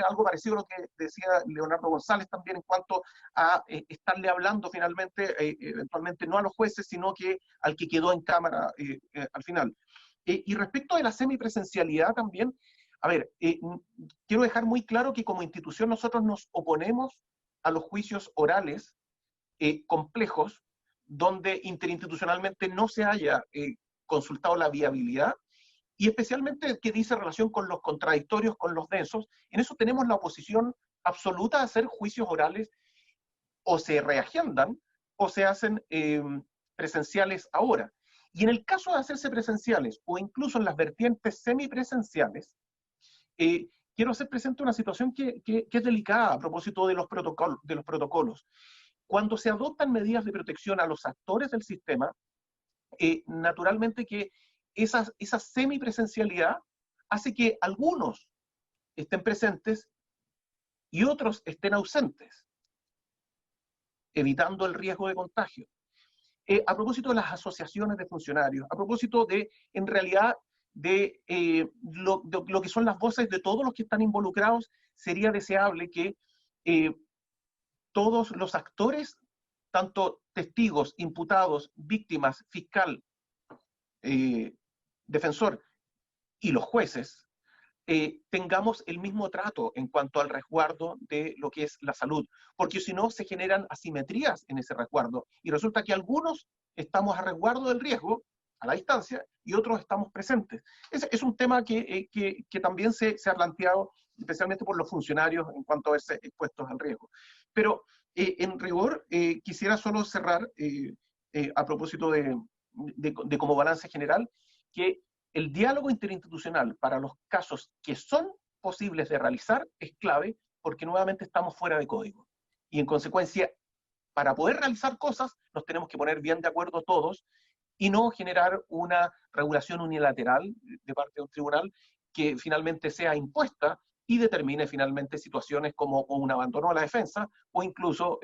algo parecido a lo que decía Leonardo González también en cuanto a estarle hablando finalmente, eventualmente no a los jueces, sino que al que quedó en cámara al final. Y respecto de la semipresencialidad también, a ver, quiero dejar muy claro que como institución nosotros nos oponemos a los juicios orales complejos, donde interinstitucionalmente no se haya consultado la viabilidad, y especialmente que dice relación con los contradictorios, con los densos. En eso tenemos la oposición absoluta a hacer juicios orales, o se reagendan, o se hacen presenciales ahora. Y en el caso de hacerse presenciales, o incluso en las vertientes semipresenciales, quiero hacer presente una situación que es delicada a propósito de los protocolos. Cuando se adoptan medidas de protección a los actores del sistema, naturalmente que esa semipresencialidad hace que algunos estén presentes y otros estén ausentes, evitando el riesgo de contagio. A propósito de las asociaciones de funcionarios, a propósito en realidad, de lo que son las voces de todos los que están involucrados, sería deseable que todos los actores, tanto testigos, imputados, víctimas, fiscal, defensor y los jueces, tengamos el mismo trato en cuanto al resguardo de lo que es la salud, porque si no se generan asimetrías en ese resguardo y resulta que algunos estamos a resguardo del riesgo, a la distancia, y otros estamos presentes. Es un tema que también se ha planteado, especialmente por los funcionarios en cuanto a verse expuestos al riesgo. Pero en rigor, quisiera solo cerrar, a propósito de como balance general, que el diálogo interinstitucional para los casos que son posibles de realizar es clave porque nuevamente estamos fuera de código. Y en consecuencia, para poder realizar cosas, nos tenemos que poner bien de acuerdo todos y no generar una regulación unilateral de parte de un tribunal que finalmente sea impuesta y determine finalmente situaciones como un abandono a la defensa o incluso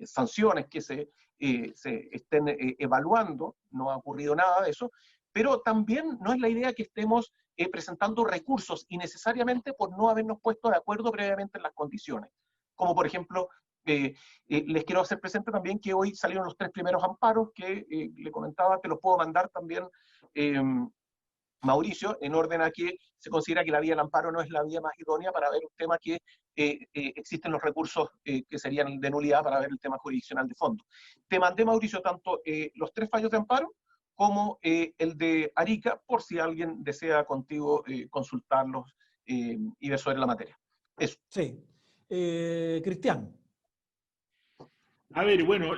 sanciones que se estén evaluando. No ha ocurrido nada de eso, pero también no es la idea que estemos presentando recursos innecesariamente por no habernos puesto de acuerdo previamente en las condiciones. Como por ejemplo, les quiero hacer presente también que hoy salieron los 3 primeros amparos que le comentaba, te los puedo mandar también, Mauricio, en orden a que se considera que la vía del amparo no es la vía más idónea para ver un tema que existen los recursos que serían de nulidad para ver el tema jurisdiccional de fondo. Te mandé, Mauricio, tanto los 3 fallos de amparo como el de Arica, por si alguien desea contigo consultarlos y ver sobre la materia. Eso. Sí. Cristian. A ver, bueno,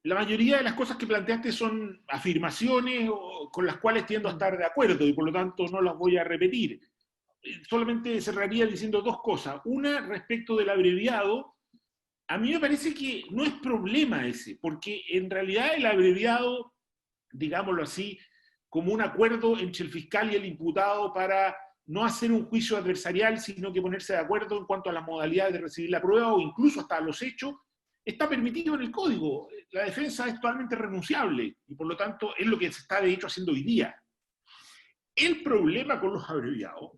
la mayoría de las cosas que planteaste son afirmaciones con las cuales tiendo a estar de acuerdo y por lo tanto no las voy a repetir. Solamente cerraría diciendo 2 cosas. Una, respecto del abreviado, a mí me parece que no es problema ese, porque en realidad el abreviado, digámoslo así, como un acuerdo entre el fiscal y el imputado para no hacer un juicio adversarial, sino que ponerse de acuerdo en cuanto a las modalidades de recibir la prueba o incluso hasta los hechos, está permitido en el código. La defensa es totalmente renunciable y por lo tanto es lo que se está de hecho haciendo hoy día. El problema con los abreviados,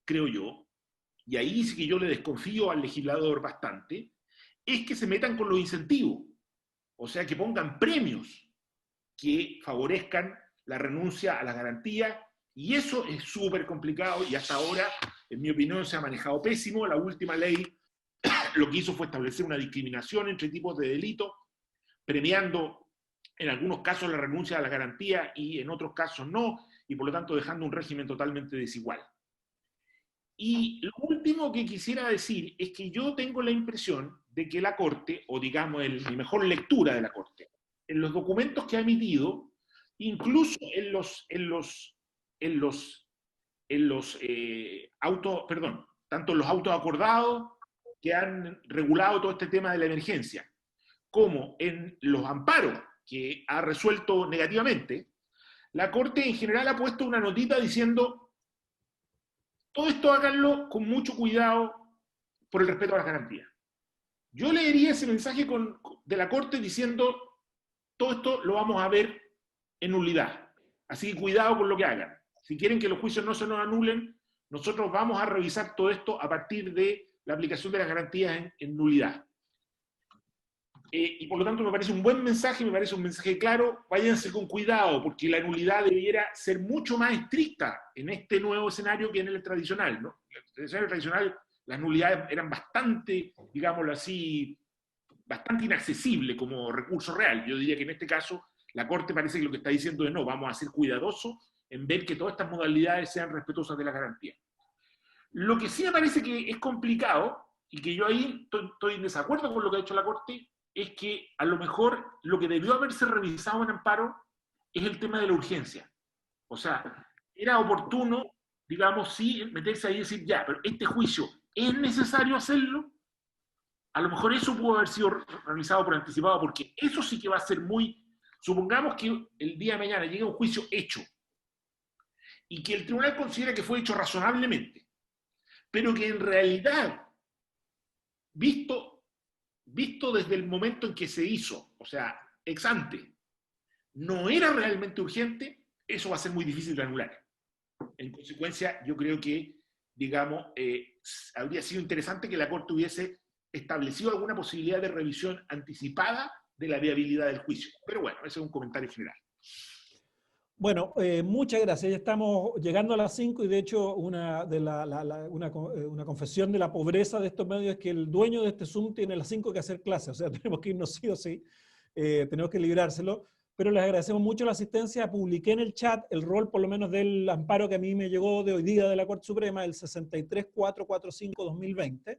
creo yo, y ahí sí que yo le desconfío al legislador bastante, es que se metan con los incentivos, o sea, que pongan premios que favorezcan la renuncia a la garantía, y eso es súper complicado y hasta ahora, en mi opinión, se ha manejado pésimo. La última ley lo que hizo fue establecer una discriminación entre tipos de delitos, premiando en algunos casos la renuncia a la garantía y en otros casos no, y por lo tanto dejando un régimen totalmente desigual. Y lo último que quisiera decir es que yo tengo la impresión de que la Corte, o digamos mi mejor lectura de la Corte, en los documentos que ha emitido, incluso tanto en los autos acordados que han regulado todo este tema de la emergencia, como en los amparos que ha resuelto negativamente, la Corte en general ha puesto una notita diciendo: todo esto háganlo con mucho cuidado por el respeto a las garantías. Yo leería ese mensaje de la Corte diciendo: todo esto lo vamos a ver en nulidad, así que cuidado con lo que hagan. Si quieren que los juicios no se nos anulen, nosotros vamos a revisar todo esto a partir de la aplicación de las garantías en nulidad. Y por lo tanto me parece un buen mensaje, me parece un mensaje claro. Váyanse con cuidado, porque la nulidad debiera ser mucho más estricta en este nuevo escenario que en el tradicional, ¿no? En el escenario tradicional las nulidades eran bastante, digámoslo así, bastante inaccesibles como recurso real. Yo diría que en este caso la Corte parece que lo que está diciendo es: no, vamos a ser cuidadosos en ver que todas estas modalidades sean respetuosas de la garantía. Lo que sí me parece que es complicado, y que yo ahí estoy en desacuerdo con lo que ha hecho la Corte, es que a lo mejor lo que debió haberse revisado en amparo es el tema de la urgencia. O sea, era oportuno, digamos, sí, meterse ahí y decir: ya, pero este juicio, ¿es necesario hacerlo? A lo mejor eso pudo haber sido realizado por anticipado, porque eso sí que va a ser muy... Supongamos que el día de mañana llegue un juicio hecho, y que el tribunal considera que fue hecho razonablemente, pero que en realidad, visto desde el momento en que se hizo, o sea, ex ante, no era realmente urgente, eso va a ser muy difícil de anular. En consecuencia, yo creo que, digamos, habría sido interesante que la Corte hubiese establecido alguna posibilidad de revisión anticipada de la viabilidad del juicio. Pero bueno, ese es un comentario general. Bueno, muchas gracias. Ya estamos llegando a las 5 y de hecho una confesión de la pobreza de estos medios es que el dueño de este Zoom tiene a las 5 que hacer clases, o sea, tenemos que irnos sí o sí, tenemos que librárselo, pero les agradecemos mucho la asistencia. Publiqué en el chat el rol por lo menos del amparo que a mí me llegó de hoy día de la Corte Suprema, el 63445-2020.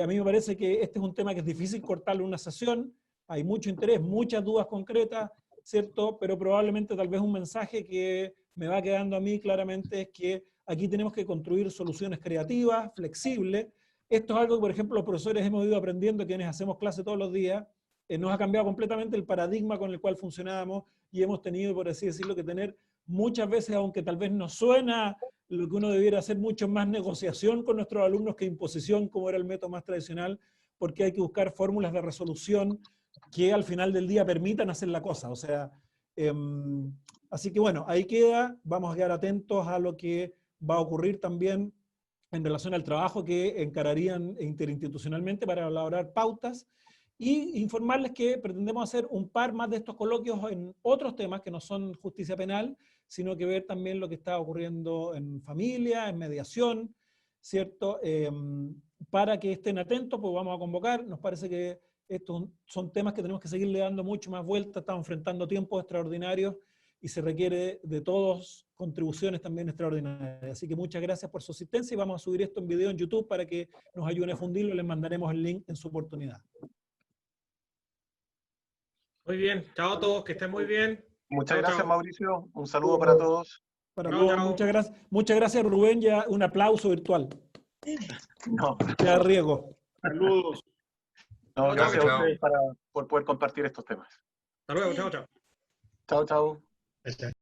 A mí me parece que este es un tema que es difícil cortarlo en una sesión, hay mucho interés, muchas dudas concretas, ¿cierto? Pero probablemente tal vez un mensaje que me va quedando a mí claramente es que aquí tenemos que construir soluciones creativas, flexibles. Esto es algo que, por ejemplo, los profesores hemos ido aprendiendo, quienes hacemos clase todos los días. Nos ha cambiado completamente el paradigma con el cual funcionábamos y hemos tenido, por así decirlo, que tener muchas veces, aunque tal vez nos suena lo que uno debiera hacer, mucho más negociación con nuestros alumnos que imposición, como era el método más tradicional, porque hay que buscar fórmulas de resolución que al final del día permitan hacer la cosa. O sea, así que bueno, ahí queda, vamos a quedar atentos a lo que va a ocurrir también en relación al trabajo que encararían interinstitucionalmente para elaborar pautas, y informarles que pretendemos hacer un par más de estos coloquios en otros temas que no son justicia penal, sino que ver también lo que está ocurriendo en familia, en mediación, ¿cierto? Para que estén atentos, pues vamos a convocar. Nos parece que estos son temas que tenemos que seguirle dando mucho más vuelta. Estamos enfrentando tiempos extraordinarios y se requiere de todos contribuciones también extraordinarias. Así que muchas gracias por su asistencia y vamos a subir esto en video en YouTube para que nos ayuden a difundirlo. Les mandaremos el link en su oportunidad. Muy bien, chao a todos, que estén muy bien. Muchas gracias, Mauricio. Un saludo para todos. Para todos, muchas gracias, Rubén. Ya un aplauso virtual. No. Ya riego. Saludos. No, gracias a ustedes por poder compartir estos temas. Hasta luego, chao, chao. Chao, chao. Chao.